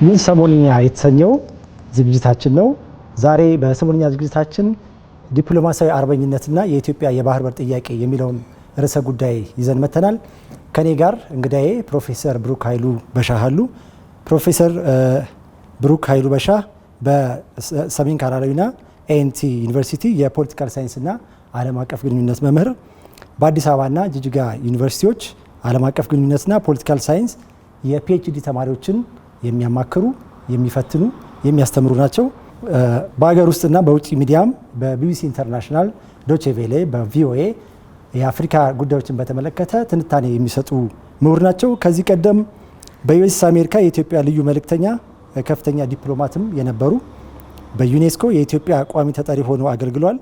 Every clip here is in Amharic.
ይህ ሰሞንኛ የተሰኘው ዝግጅታችን ነው። ዛሬ በሰሞንኛ ዝግጅታችን ዲፕሎማሲያዊ አርበኝነትና የኢትዮጵያ የባህር በር ጥያቄ የሚለውን ርዕሰ ጉዳይ ይዘን መተናል። ከኔ ጋር እንግዳዬ ፕሮፌሰር ብሩክ ኃይሉ በሻህ አሉ። ፕሮፌሰር ብሩክ ኃይሉ በሻህ በሰሜን ካሮላይና ኤንቲ ዩኒቨርሲቲ የፖለቲካል ሳይንስና ዓለም አቀፍ ግንኙነት መምህር፣ በአዲስ አበባና ጅጅጋ ዩኒቨርሲቲዎች ዓለም አቀፍ ግንኙነትና ፖለቲካል ሳይንስ የፒኤችዲ ተማሪዎችን የሚያማክሩ፣ የሚፈትኑ፣ የሚያስተምሩ ናቸው። በሀገር ውስጥና በውጭ ሚዲያም በቢቢሲ ኢንተርናሽናል፣ ዶቼ ቬሌ፣ በቪኦኤ የአፍሪካ ጉዳዮችን በተመለከተ ትንታኔ የሚሰጡ ምሁር ናቸው። ከዚህ ቀደም በዩኤስ አሜሪካ የኢትዮጵያ ልዩ መልእክተኛ ከፍተኛ ዲፕሎማትም የነበሩ፣ በዩኔስኮ የኢትዮጵያ ቋሚ ተጠሪ ሆነው አገልግለዋል።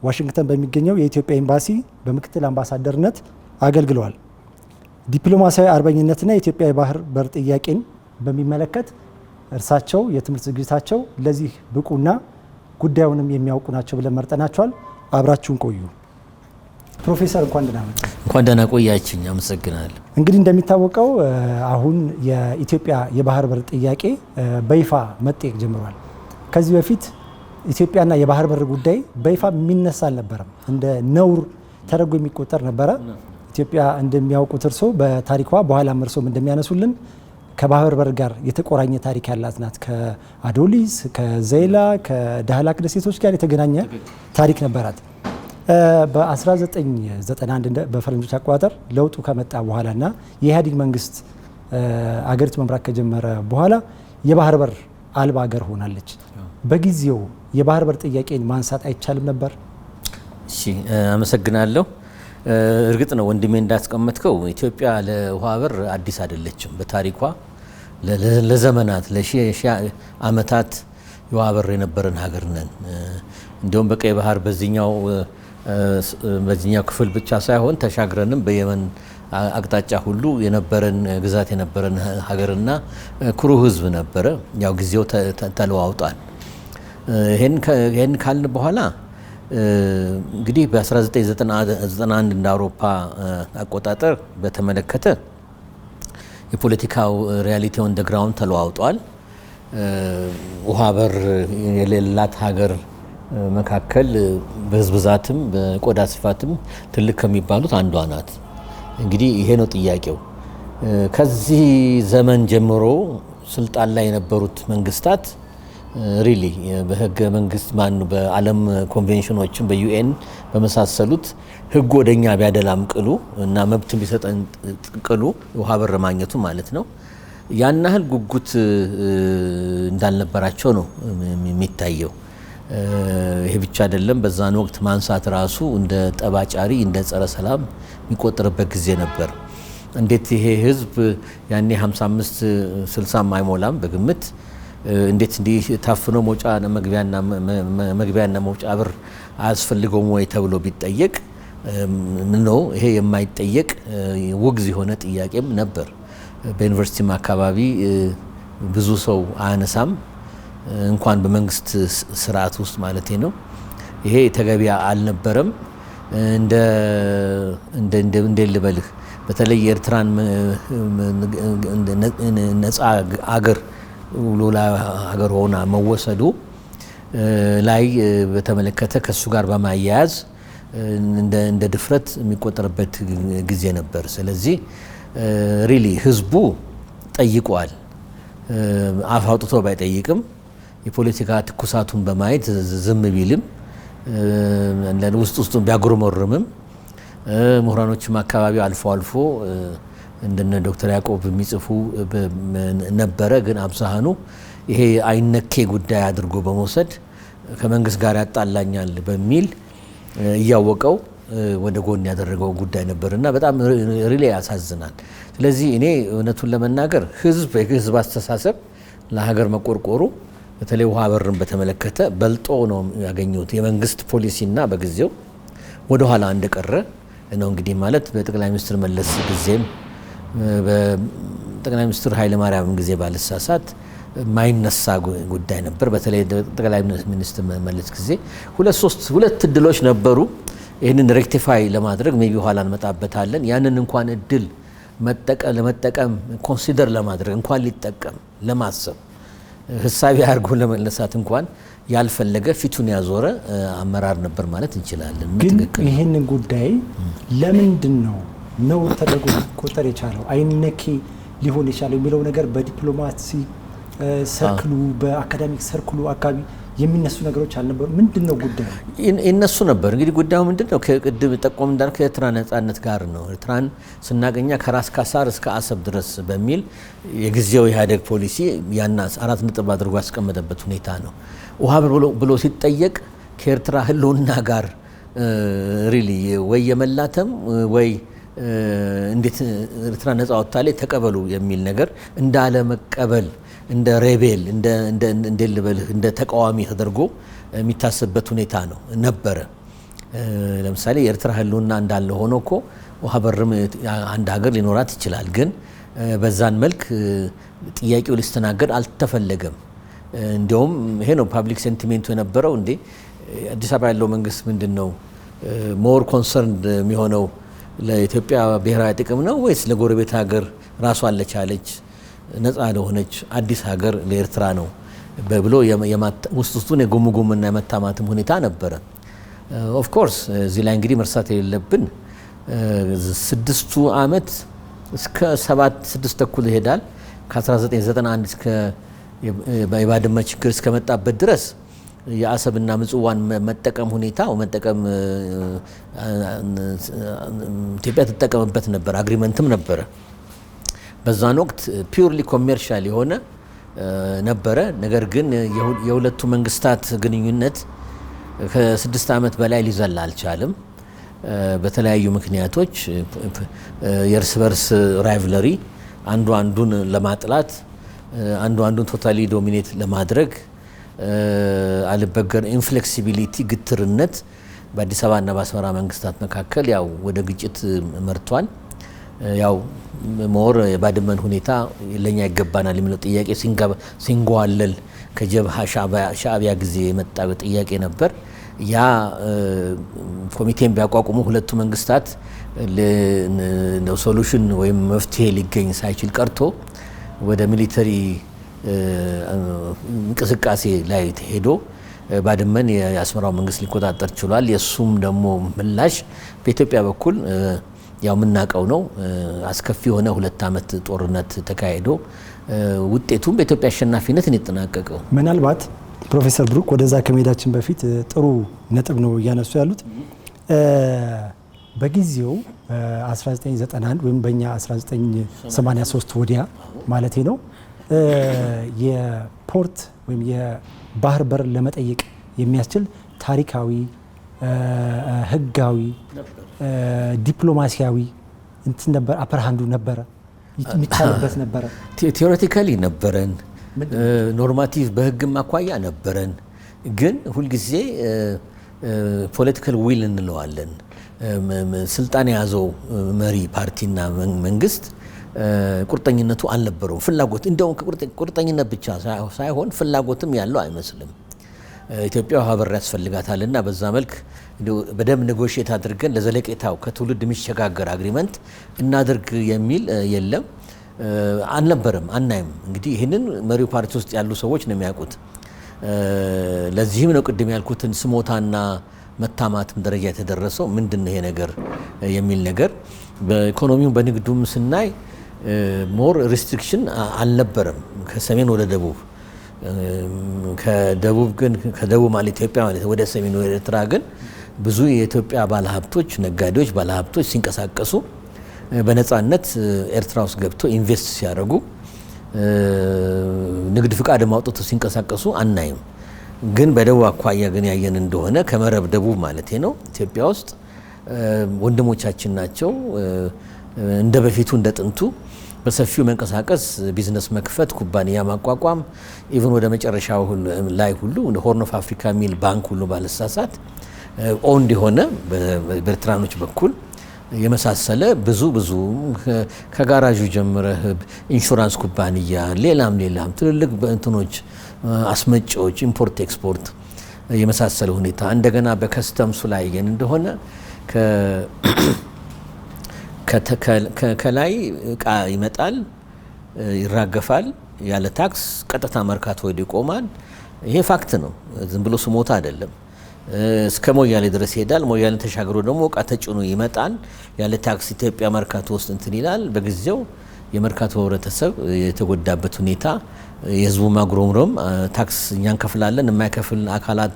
ዋሽንግተን በሚገኘው የኢትዮጵያ ኤምባሲ በምክትል አምባሳደርነት አገልግለዋል። ዲፕሎማሲያዊ አርበኝነትና የኢትዮጵያ የባህር በር ጥያቄን በሚመለከት እርሳቸው የትምህርት ዝግጅታቸው ለዚህ ብቁና ጉዳዩንም የሚያውቁ ናቸው ብለን መርጠናቸዋል። አብራችሁን ቆዩ። ፕሮፌሰር እንኳን ደህና መጡ። እንኳን ደህና ቆያችኝ። አመሰግናለሁ። እንግዲህ እንደሚታወቀው አሁን የኢትዮጵያ የባህር በር ጥያቄ በይፋ መጠየቅ ጀምሯል። ከዚህ በፊት ኢትዮጵያና የባህር በር ጉዳይ በይፋ የሚነሳ አልነበረም። እንደ ነውር ተደርጎ የሚቆጠር ነበረ። ኢትዮጵያ እንደሚያውቁት እርሶ በታሪኳ በኋላም እርሶም እንደሚያነሱልን ከባህር በር ጋር የተቆራኘ ታሪክ ያላት ናት። ከአዶሊስ፣ ከዘይላ፣ ከዳህላክ ደሴቶች ጋር የተገናኘ ታሪክ ነበራት። በ1991 በፈረንጆች አቆጣጠር ለውጡ ከመጣ በኋላና የኢህአዴግ መንግስት አገሪቱ መምራት ከጀመረ በኋላ የባህር በር አልባ ሀገር ሆናለች። በጊዜው የባህር በር ጥያቄን ማንሳት አይቻልም ነበር? እሺ፣ አመሰግናለሁ። እርግጥ ነው ወንድሜ እንዳስቀመጥከው ኢትዮጵያ ለውሃ በር አዲስ አይደለችም። በታሪኳ ለዘመናት ለሺህ ዓመታት የውሃ በር የነበረን ሀገር ነን። እንዲሁም በቀይ ባህር በዚህኛው ክፍል ብቻ ሳይሆን ተሻግረንም በየመን አቅጣጫ ሁሉ የነበረን ግዛት የነበረን ሀገርና ኩሩ ሕዝብ ነበረ። ያው ጊዜው ተለዋውጧል። ይሄን ካልን በኋላ እንግዲህ በ1991 እንደ አውሮፓ አቆጣጠር በተመለከተ የፖለቲካው ሪያሊቲ ኦን ደ ግራውንድ ተለዋውጧል። ውሃ በር የሌላት ሀገር መካከል በህዝብ ብዛትም በቆዳ ስፋትም ትልቅ ከሚባሉት አንዷ ናት። እንግዲህ ይሄ ነው ጥያቄው። ከዚህ ዘመን ጀምሮ ስልጣን ላይ የነበሩት መንግስታት ሪሊ በህገ መንግስት በዓለም ኮንቬንሽኖችን በዩኤን በመሳሰሉት ህግ ወደኛ ቢያደላም ቅሉ እና መብት ቢሰጠን ቅሉ ውሃ በር ማግኘቱ ማለት ነው ያን ያህል ጉጉት እንዳልነበራቸው ነው የሚታየው። ይሄ ብቻ አይደለም። በዛን ወቅት ማንሳት ራሱ እንደ ጠባጫሪ እንደ ጸረ ሰላም የሚቆጠርበት ጊዜ ነበር። እንዴት ይሄ ህዝብ ያኔ 55 60 አይሞላም በግምት እንዴት እንዲህ ታፍኖ መውጫ መግቢያና መውጫ በር አያስፈልገውም ወይ ተብሎ ቢጠየቅ ነው ይሄ የማይጠየቅ ውግዝ የሆነ ጥያቄም ነበር። በዩኒቨርሲቲም አካባቢ ብዙ ሰው አያነሳም፣ እንኳን በመንግስት ስርዓት ውስጥ ማለት ነው። ይሄ ተገቢ አልነበረም። እንደ ልበልህ በተለይ የኤርትራን ነፃ አገር ሉላ ሀገር ሆና መወሰዱ ላይ በተመለከተ ከሱ ጋር በማያያዝ እንደ ድፍረት የሚቆጠርበት ጊዜ ነበር። ስለዚህ ሪሊ ህዝቡ ጠይቋል። አፍ አውጥቶ ባይጠይቅም የፖለቲካ ትኩሳቱን በማየት ዝም ቢልም ውስጡን ቢያጉረመርምም ምሁራኖችም አካባቢ አልፎ አልፎ እንደነ ዶክተር ያዕቆብ የሚጽፉ ነበረ። ግን አብዛሃኑ ይሄ አይነኬ ጉዳይ አድርጎ በመውሰድ ከመንግስት ጋር ያጣላኛል በሚል እያወቀው ወደ ጎን ያደረገው ጉዳይ ነበርና በጣም ሪሊ ያሳዝናል። ስለዚህ እኔ እውነቱን ለመናገር የህዝብ አስተሳሰብ ለሀገር መቆርቆሩ በተለይ ውሃ በርን በተመለከተ በልጦ ነው ያገኙት። የመንግስት ፖሊሲና በጊዜው ወደ ኋላ እንደቀረ ነው። እንግዲህ ማለት በጠቅላይ ሚኒስትር መለስ ጊዜም በጠቅላይ ሚኒስትር ኃይለ ማርያም ጊዜ ባልሳሳት ማይነሳ ጉዳይ ነበር። በተለይ ጠቅላይ ሚኒስትር መለስ ጊዜ ሁለት እድሎች ነበሩ ይህንን ሬክቲፋይ ለማድረግ ሜቢ ኋላ እንመጣበታለን። ያንን እንኳን እድል ለመጠቀም ኮንሲደር ለማድረግ እንኳን ሊጠቀም ለማሰብ ህሳቢ አድርጎ ለመነሳት እንኳን ያልፈለገ ፊቱን ያዞረ አመራር ነበር ማለት እንችላለን። ግን ይህንን ጉዳይ ለምንድን ነው ተደርጎ ሊቆጠር የቻለው አይነኬ ሊሆን የቻለው የሚለው ነገር በዲፕሎማሲ ሰርክሉ በአካዳሚክ ሰርክሉ አካባቢ የሚነሱ ነገሮች አልነበሩ? ምንድነው ጉዳዩ? ይነሱ ነበር። እንግዲህ ጉዳዩ ምንድነው? ከቅድም ጠቆም እንዳልኩ ከኤርትራ ነጻነት ጋር ነው። ኤርትራን ስናገኛ ከራስ ካሳር እስከ አሰብ ድረስ በሚል የጊዜው ኢህአዴግ ፖሊሲ ያና 4 ነጥብ አድርጎ ያስቀመጠበት ሁኔታ ነው። ውሃ ብሎ ሲጠየቅ ከኤርትራ ህልውና ጋር ሪሊ ወይ የመላተም ወይ እንዴት ኤርትራ ነጻ ወጣለች ተቀበሉ የሚል ነገር እንዳለ መቀበል እንደ ሬቤል እንደ ተቃዋሚ ተደርጎ የሚታሰብበት ሁኔታ ነው ነበረ። ለምሳሌ የኤርትራ ህልውና እንዳለ ሆኖ እኮ ውሃ በርም አንድ ሀገር ሊኖራት ይችላል። ግን በዛን መልክ ጥያቄው ሊስተናገድ አልተፈለገም። እንዲያውም ይሄ ነው ፓብሊክ ሴንቲሜንቱ የነበረው። እንዴ አዲስ አበባ ያለው መንግስት ምንድነው ሞር ኮንሰርንድ የሚሆነው ለኢትዮጵያ ብሔራዊ ጥቅም ነው ወይስ ለጎረቤት ሀገር ራሷን ለቻለች ነጻ ለሆነች አዲስ ሀገር ለኤርትራ ነው ብሎ ውስጡን የጉምጉምና የመታማትም ሁኔታ ነበረ። ኦፍ ኮርስ እዚህ ላይ እንግዲህ መርሳት የሌለብን 6ቱ ዓመት እስከ 6 ተኩል ይሄዳል። ከ1991 እስከ የባድመ ችግር እስከመጣበት ድረስ የአሰብና ምጽዋን መጠቀም ሁኔታው ኢትዮጵያ ትጠቀምበት ነበር። አግሪመንትም ነበረ። በዛን ወቅት ፒውርሊ ኮሜርሻል የሆነ ነበረ። ነገር ግን የሁለቱ መንግስታት ግንኙነት ከ6 ዓመት በላይ ሊዘላ አልቻለም። በተለያዩ ምክንያቶች የእርስ በርስ ራይቭለሪ አንዱ አንዱን ለማጥላት አንዱን ቶታሊ ዶሚኔት ለማድረግ አልበገር ኢንፍሌክሲቢሊቲ ግትርነት በአዲስ አበባና በአስመራ መንግስታት መካከል ያው ወደ ግጭት መርቷል። ያው ሞር የባድመን ሁኔታ ለኛ ይገባናል የሚለው ጥያቄ ሲንጓለል ከጀብሃ ሻዕቢያ ጊዜ የመጣ ጥያቄ ነበር። ያ ኮሚቴን ቢያቋቁሙ ሁለቱ መንግስታት ሶሉሽን ወይም መፍትሄ ሊገኝ ሳይችል ቀርቶ ወደ ሚሊተሪ እንቅስቃሴ ላይ ሄዶ ባድመን የአስመራው መንግስት ሊቆጣጠር ችሏል። የሱም ደግሞ ምላሽ በኢትዮጵያ በኩል ያው የምናውቀው ነው። አስከፊ የሆነ 2 ዓመት ጦርነት ተካሂዶ ውጤቱም በኢትዮጵያ አሸናፊነት ነው የተጠናቀቀው። ምናልባት ፕሮፌሰር ብሩክ ወደዛ ከመሄዳችን በፊት ጥሩ ነጥብ ነው እያነሱ ያሉት። በጊዜው 1991 ወይም በእኛ 1983 ወዲያ ማለቴ ነው የፖርት ወይም የባህር በር ለመጠየቅ የሚያስችል ታሪካዊ፣ ህጋዊ፣ ዲፕሎማሲያዊ እንትን ነበር። አፐርሃንዱ ነበረ፣ የሚቻልበት ነበረ። ቴዎሬቲካሊ ነበረን፣ ኖርማቲቭ በህግም አኳያ ነበረን። ግን ሁልጊዜ ፖለቲካል ዊል እንለዋለን። ስልጣን የያዘው መሪ ፓርቲና መንግስት ቁርጠኝነቱ አልነበረውም። ፍላጎት እንደውም ቁርጠኝነት ብቻ ሳይሆን ፍላጎትም ያለው አይመስልም። ኢትዮጵያ ውሃ በር ያስፈልጋታልና በዛ መልክ በደንብ ኔጎሽየት አድርገን ለዘለቄታው ከትውልድ የሚሸጋገር አግሪመንት እናድርግ የሚል የለም፣ አልነበረም፣ አናይም። እንግዲህ ይህንን መሪው ፓርቲ ውስጥ ያሉ ሰዎች ነው የሚያውቁት። ለዚህም ነው ቅድም ያልኩትን ስሞታና መታማትም ደረጃ የተደረሰው። ምንድን ነው ይሄ ነገር የሚል ነገር በኢኮኖሚው በንግዱም ስናይ ሞር ሪስትሪክሽን አልነበረም ከሰሜን ወደ ደቡብ። ከደቡብ ማለት ኢትዮጵያ ማለት ወደ ሰሜን ወደ ኤርትራ ግን ብዙ የኢትዮጵያ ባለሀብቶች፣ ነጋዴዎች፣ ባለሀብቶች ሲንቀሳቀሱ በነፃነት ኤርትራ ውስጥ ገብቶ ኢንቨስት ሲያደርጉ ንግድ ፍቃድ ማውጣቱ ሲንቀሳቀሱ አናይም። ግን በደቡብ አኳያ ግን ያየን እንደሆነ ከመረብ ደቡብ ማለት ነው ኢትዮጵያ ውስጥ ወንድሞቻችን ናቸው። እንደ በፊቱ እንደ ጥንቱ በሰፊው መንቀሳቀስ፣ ቢዝነስ መክፈት፣ ኩባንያ ማቋቋም ኢቭን ወደ መጨረሻው ላይ ሁሉ ሆርን ኦፍ አፍሪካ ሚል ባንክ ሁሉ ባለሳሳት ኦንድ የሆነ በኤርትራኖች በኩል የመሳሰለ ብዙ ከጋራዡ ጀምረህ ኢንሹራንስ ኩባንያ ሌላም ትልልቅ እንትኖች አስመጪዎች፣ ኢምፖርት ኤክስፖርት የመሳሰለ ሁኔታ እንደገና በከስተምሱ ላይ ያየን እንደሆነ ከላይ እቃ ይመጣል፣ ይራገፋል፣ ያለ ታክስ ቀጥታ መርካቶ ሄዶ ይቆማል። ይሄ ፋክት ነው፣ ዝም ብሎ ስሞታ አይደለም። እስከ ሞያሌ ድረስ ይሄዳል። ሞያሌ ተሻግሮ ደግሞ እቃ ተጭኖ ይመጣል። ያለ ታክስ ኢትዮጵያ መርካቶ ውስጥ እንትን ይላል። በጊዜው የመርካቶ ህብረተሰብ የተጎዳበት ሁኔታ፣ የህዝቡ ማጉረምረም፣ ታክስ እኛ እንከፍላለን የማይከፍል አካላት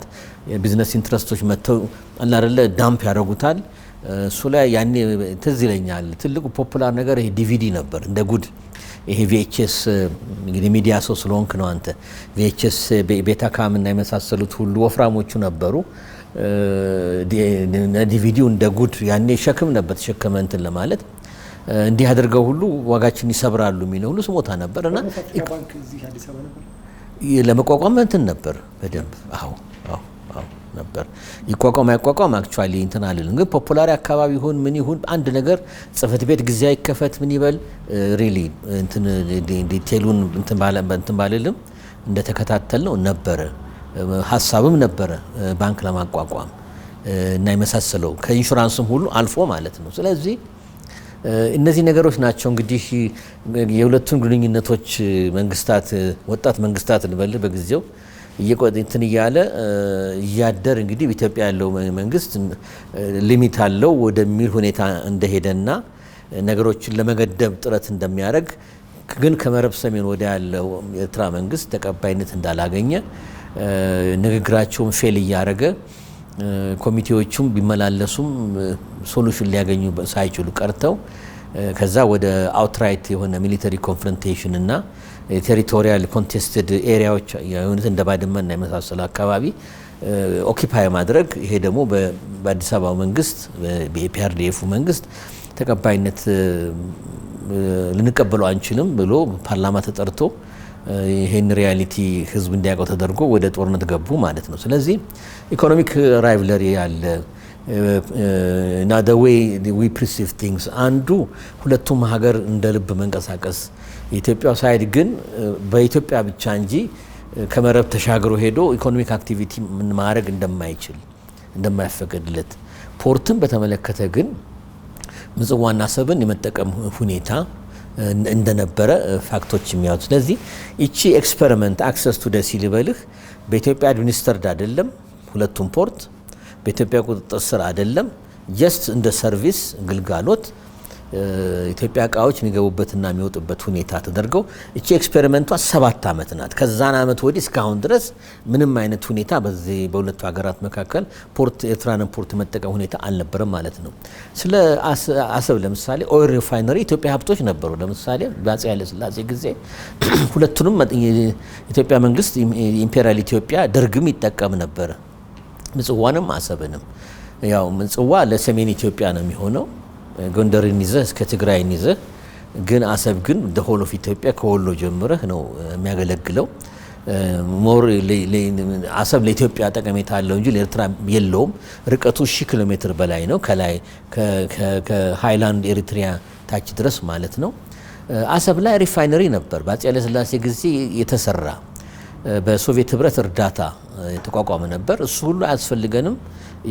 የቢዝነስ ኢንትረስቶች መጥተው አላረለ ዳምፕ ያደርጉታል። እሱ ላይ ያኔ ትዝ ይለኛል ትልቁ ፖፑላር ነገር ይሄ ዲቪዲ ነበር እንደ ጉድ። ይሄ ቪኤችኤስ እንግዲህ ሚዲያ ሰው ስለሆንክ ነው አንተ። ቪኤችኤስ ቤታካም እና የመሳሰሉት ሁሉ ወፍራሞቹ ነበሩ። ዲቪዲው እንደ ጉድ ያኔ ሸክም ነበር ተሸከመ እንትን ለማለት እንዲህ አድርገው ሁሉ ዋጋችን ይሰብራሉ የሚለው ሁሉ ስሞታ ነበር እና ለመቋቋም እንትን ነበር በደንብ አዎ ነበር ይቋቋም አይቋቋም አክቹአሊ እንትን አልልም፣ ግን ፖፑላሪ አካባቢ ይሁን ምን ይሁን አንድ ነገር ጽህፈት ቤት ጊዜ አይከፈት ምን ይበል ሪሊ እንትን ዲቴሉን እንትን ባልልም እንደተከታተል ነው ነበረ። ሀሳብም ነበረ ባንክ ለማቋቋም እና የመሳሰለው ከኢንሹራንስም ሁሉ አልፎ ማለት ነው። ስለዚህ እነዚህ ነገሮች ናቸው እንግዲህ የሁለቱን ግንኙነቶች መንግስታት ወጣት መንግስታት ልበልህ በጊዜው እየቆጥንትን እያለ እያደር እንግዲህ በኢትዮጵያ ያለው መንግስት ሊሚት አለው ወደሚል ሁኔታ እንደሄደና ነገሮችን ለመገደብ ጥረት እንደሚያደርግ ግን ከመረብ ሰሜን ወደ ያለው የኤርትራ መንግስት ተቀባይነት እንዳላገኘ ንግግራቸውን ፌል እያደረገ ኮሚቴዎቹም ቢመላለሱም ሶሉሽን ሊያገኙ ሳይችሉ ቀርተው ከዛ ወደ አውትራይት የሆነ ሚሊተሪ ኮንፍሮንቴሽን እና ቴሪቶሪያል ኮንቴስትድ ኤሪያዎች የሆኑት እንደ ባድመና የመሳሰሉ አካባቢ ኦኪፓይ ማድረግ ይሄ ደግሞ በአዲስ አበባ መንግስት በኢፒአርዲኤፍ መንግስት ተቀባይነት ልንቀበለው አንችልም ብሎ ፓርላማ ተጠርቶ ይሄን ሪያሊቲ ህዝብ እንዲያውቀው ተደርጎ ወደ ጦርነት ገቡ ማለት ነው። ስለዚህ ኢኮኖሚክ ራይቭለሪ ያለ እና the way we perceive things አንዱ ሁለቱም ሀገር እንደ ልብ መንቀሳቀስ የኢትዮጵያ ሳይድ ግን በኢትዮጵያ ብቻ እንጂ ከመረብ ተሻግሮ ሄዶ ኢኮኖሚክ አክቲቪቲ ምን ማድረግ እንደማይፈቀድለት ፖርትን በተመለከተ ግን ምጽዋና አሰብን የመጠቀም ሁኔታ እንደነበረ ፋክቶች የሚያወጡ። ስለዚህ እቺ ኤክስፐሪመንት አክሰስ ቱ ደሲ ልበልህ በኢትዮጵያ አድሚኒስተርድ አይደለም፣ ሁለቱም ፖርት በኢትዮጵያ ቁጥጥር ስር አይደለም። ጀስት እንደ ሰርቪስ ግልጋሎት ኢትዮጵያ እቃዎች የሚገቡበትና የሚወጡበት ሁኔታ ተደርገው እቺ ኤክስፔሪመንቷ 7 አመት ናት። ከዛን አመት ወዲህ እስካሁን ድረስ ምንም አይነት ሁኔታ በዚህ በሁለቱ ሀገራት መካከል ፖርት ኤርትራን ፖርት መጠቀም ሁኔታ አልነበረም ማለት ነው። ስለ አሰብ ለምሳሌ ኦይል ሪፋይነሪ ኢትዮጵያ ሀብቶች ነበሩ። ለምሳሌ በአፄ ኃይለ ሥላሴ ጊዜ ሁለቱንም ኢትዮጵያ መንግስት ኢምፔሪያል ኢትዮጵያ ደርግም ይጠቀም ነበር፣ ምጽዋንም አሰብንም። ያው ምጽዋ ለሰሜን ኢትዮጵያ ነው የሚሆነው ጎንደርን ይዘህ እስከ ትግራይን ይዘህ፣ ግን አሰብ ግን ሆል ኦፍ ኢትዮጵያ ከወሎ ጀምረህ ነው የሚያገለግለው። ሞር አሰብ ለኢትዮጵያ ጠቀሜታ አለው እንጂ ለኤርትራ የለውም። ርቀቱ 1000 ኪሎ ሜትር በላይ ነው ከላይ ከሃይላንድ ኤሪትሪያ ታች ድረስ ማለት ነው። አሰብ ላይ ሪፋይነሪ ነበር በአፄ ኃይለ ሥላሴ ጊዜ የተሰራ በሶቪየት ህብረት እርዳታ የተቋቋመ ነበር። እሱ ሁሉ አያስፈልገንም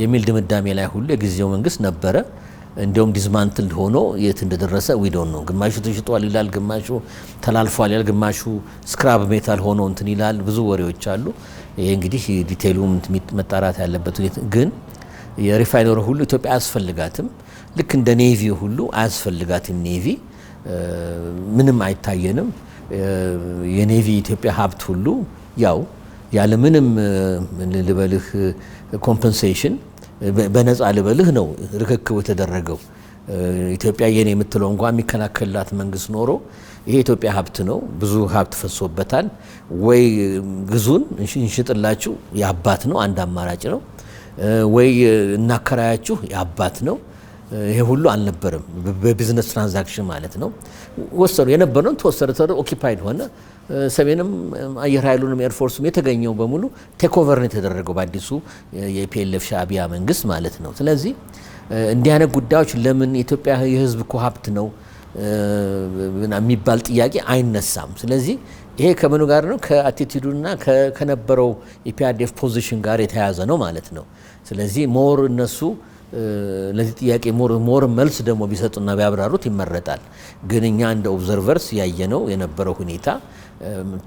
የሚል ድምዳሜ ላይ ሁሉ የጊዜው መንግስት ነበረ። እንዲሁም ዲስማንትል ሆኖ የት እንደደረሰ ዊዶን ነው። ግማሹ ተሽጧል ይላል፣ ግማሹ ተላልፏል ይላል፣ ግማሹ ስክራብ ሜታል ሆኖ እንትን ይላል። ብዙ ወሬዎች አሉ። ይሄ እንግዲህ ዲቴይሉ መጣራት ያለበት ሁኔታ ግን የሪፋይነሪ ሁሉ ኢትዮጵያ አያስፈልጋትም። ልክ እንደ ኔቪ ሁሉ አያስፈልጋትም። ኔቪ ምንም አይታየንም። የኔቪ ኢትዮጵያ ሀብት ሁሉ ያው ያለ ምንም ልበልህ ኮምፐንሴሽን በነፃ ልበልህ ነው ርክክብ የተደረገው። ኢትዮጵያ የኔ የምትለው እንኳን የሚከላከልላት መንግስት ኖሮ ይሄ ኢትዮጵያ ሀብት ነው፣ ብዙ ሀብት ፈሶበታል፣ ወይ ግዙን እንሽጥላችሁ የአባት ነው አንድ አማራጭ ነው፣ ወይ እናከራያችሁ የአባት ነው። ይሄ ሁሉ አልነበረም። በቢዝነስ ትራንዛክሽን ማለት ነው። ወሰኑ የነበረውን ተወሰደ፣ ኦኪፓይድ ሆነ። ሰሜንም አየር ኃይሉንም ኤርፎርሱም የተገኘው በሙሉ ቴክ ኦቨር ነው የተደረገው በአዲሱ የፒኤልኤፍ ሻዕቢያ መንግስት ማለት ነው። ስለዚህ እንዲህ አይነት ጉዳዮች ለምን የኢትዮጵያ የህዝብ እኮ ሀብት ነው የሚባል ጥያቄ አይነሳም። ስለዚህ ይሄ ከምኑ ጋር ነው? ከአቲቲዩዱና ከነበረው የፒአርዲኤፍ ፖዚሽን ጋር የተያያዘ ነው ማለት ነው። ስለዚህ ሞር እነሱ ለዚህ ጥያቄ ሞር መልስ ደግሞ ቢሰጡና ቢያብራሩት ይመረጣል። ግን እኛ እንደ ኦብዘርቨርስ ያየነው የነበረው ሁኔታ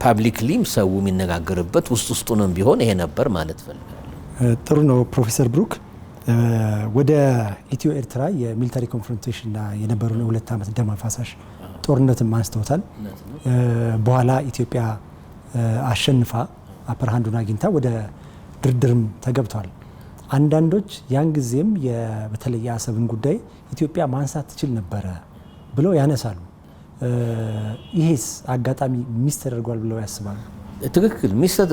ፓብሊክሊም ሰው የሚነጋገርበት ውስጡንም ቢሆን ይሄ ነበር ማለት ፈልጋለሁ። ጥሩ ነው ፕሮፌሰር ብሩክ። ወደ ኢትዮ ኤርትራ የሚሊታሪ ኮንፍሮንቴሽንና የነበረውን የ2 ዓመት ደም አፋሳሽ ጦርነትን አንስተውታል። በኋላ ኢትዮጵያ አሸንፋ አፐር ሃንዱን አግኝታ ወደ ድርድርም ተገብቷል። አንዳንዶች ያን ጊዜም በተለይ የአሰብን ጉዳይ ኢትዮጵያ ማንሳት ትችል ነበረ ብለው ያነሳሉ። ይሄስ አጋጣሚ ሚስ ተደርጓል ብለው ያስባሉ? ትክክል፣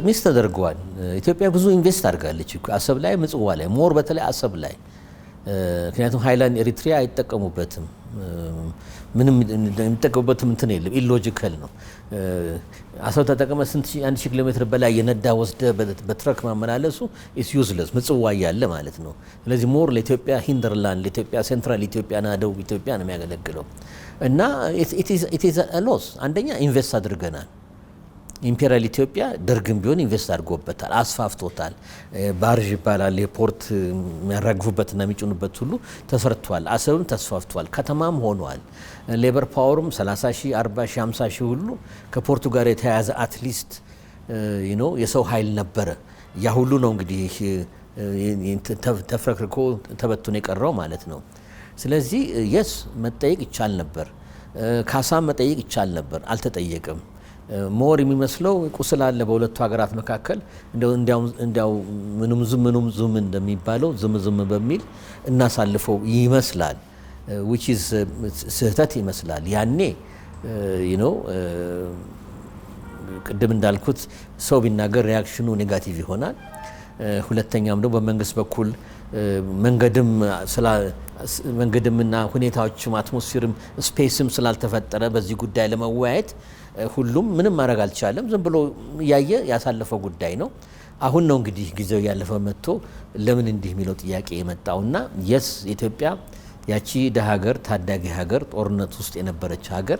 ሚስ ተደርገዋል። ኢትዮጵያ ብዙ ኢንቨስት አድርጋለች አሰብ ላይ፣ ምጽዋ ላይ፣ ሞር በተለይ አሰብ ላይ። ምክንያቱም ሃይላንድ ኤሪትሪያ አይጠቀሙበትም፣ ምንም የሚጠቀሙበትም እንትን የለም፣ ኢሎጂካል ነው። አሰብ ተጠቀመ ስንት 1000 ኪሎ ሜትር በላይ የነዳ ወስደ በትረክ ማመላለሱ ኢስ ዩዝለስ ምጽዋ እያለ ማለት ነው። ስለዚህ ሞር ለኢትዮጵያ ሂንደርላንድ፣ ለኢትዮጵያ ሴንትራል ኢትዮጵያና ደቡብ ኢትዮጵያ ነው የሚያገለግለው እና ኢት ኢዝ አ ሎስ። አንደኛ ኢንቨስት አድርገናል። ኢምፔሪያል ኢትዮጵያ ደርግም ቢሆን ኢንቨስት አድርጎበታል፣ አስፋፍቶታል። ባርዥ ይባላል የፖርት የሚያራግፉበትና የሚጭኑበት ሁሉ ተሰርቷል። አሰብም ተስፋፍቷል፣ ከተማም ሆኗል። ሌበር ፓወርም 30 ሺህ 40 ሺህ 50 ሺህ ሁሉ ከፖርቱ ጋር የተያያዘ አትሊስት የሰው ኃይል ነበረ። ያ ሁሉ ነው እንግዲህ ተፍረክርኮ ተበትኖ የቀረው ማለት ነው። ስለዚህ የስ መጠየቅ ይቻል ነበር፣ ካሳም መጠየቅ ይቻል ነበር፣ አልተጠየቅም። ሞር የሚመስለው ቁስል አለ በሁለቱ ሀገራት መካከል። እንዲያው ምንም ዙም እንደሚባለው ዝም በሚል እናሳልፈው ይመስላል፣ which is ስህተት ይመስላል። ያኔ ቅድም እንዳልኩት ሰው ቢናገር ሪያክሽኑ ኔጋቲቭ ይሆናል። ሁለተኛም ደግሞ በመንግስት በኩል መንገድምና ሁኔታዎችም አትሞስፌርም ስፔስም ስላልተፈጠረ በዚህ ጉዳይ ለመወያየት ሁሉም ምንም ማድረግ አልቻለም። ዝም ብሎ እያየ ያሳለፈው ጉዳይ ነው። አሁን ነው እንግዲህ ጊዜው ያለፈ መጥቶ ለምን እንዲህ የሚለው ጥያቄ የመጣውና የስ ኢትዮጵያ ያቺ ደሃ ሀገር፣ ታዳጊ ሀገር፣ ጦርነት ውስጥ የነበረች ሀገር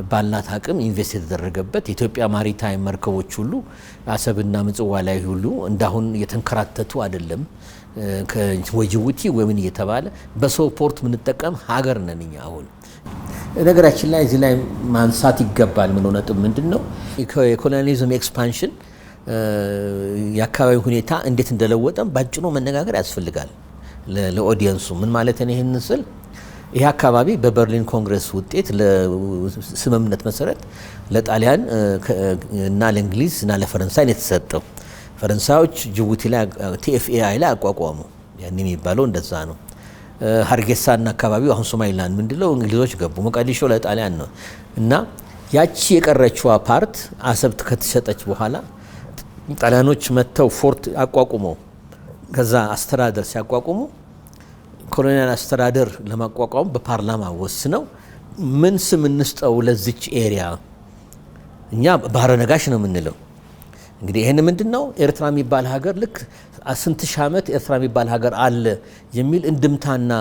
ባላት አቅም ኢንቨስት የተደረገበት የኢትዮጵያ ማሪታይም መርከቦች ሁሉ አሰብና ምጽዋ ላይ ሁሉ እንዳሁን እየተንከራተቱ አይደለም። ከጅቡቲ ወይምን እየተባለ በሰው ፖርት ምንጠቀም ሀገር ነን እኛ። አሁን ነገራችን ላይ እዚህ ላይ ማንሳት ይገባል። ምን ነጥብ ምንድነው የኮሎኒያሊዝም ኤክስፓንሽን የአካባቢ ሁኔታ እንዴት እንደለወጠም ባጭሩ መነጋገር ያስፈልጋል ለኦዲየንሱ። ምን ማለት ነው ይሄን ስል ይህ አካባቢ በበርሊን ኮንግረስ ውጤት ለስምምነት መሰረት ለጣሊያን እና ለእንግሊዝ እና ለፈረንሳይ ነው የተሰጠው። ፈረንሳዮች ጅቡቲ ላይ ቲኤፍኤአይ ላይ አቋቋሙ። ያን የሚባለው እንደዛ ነው። ሀርጌሳና አካባቢው አሁን ሶማሊላንድ ምንድነው እንግሊዞች ገቡ። ሞቃዲሾ ለጣሊያን ነው እና ያቺ የቀረችዋ ፓርት አሰብ ከተሰጠች በኋላ ጣሊያኖች መተው ፎርት አቋቁመው ከዛ አስተዳደር ሲያቋቁሙ ኮሎኒያል አስተዳደር ለማቋቋም በፓርላማ ወስነው ምን ስም እንስጠው ለዚች ኤሪያ? እኛ ባህረ ነጋሽ ነው የምንለው። እንግዲህ ይሄን ምንድነው ኤርትራ የሚባል ሀገር ልክ ስንት ሺህ ዓመት ኤርትራ የሚባል ሀገር አለ የሚል እንድምታና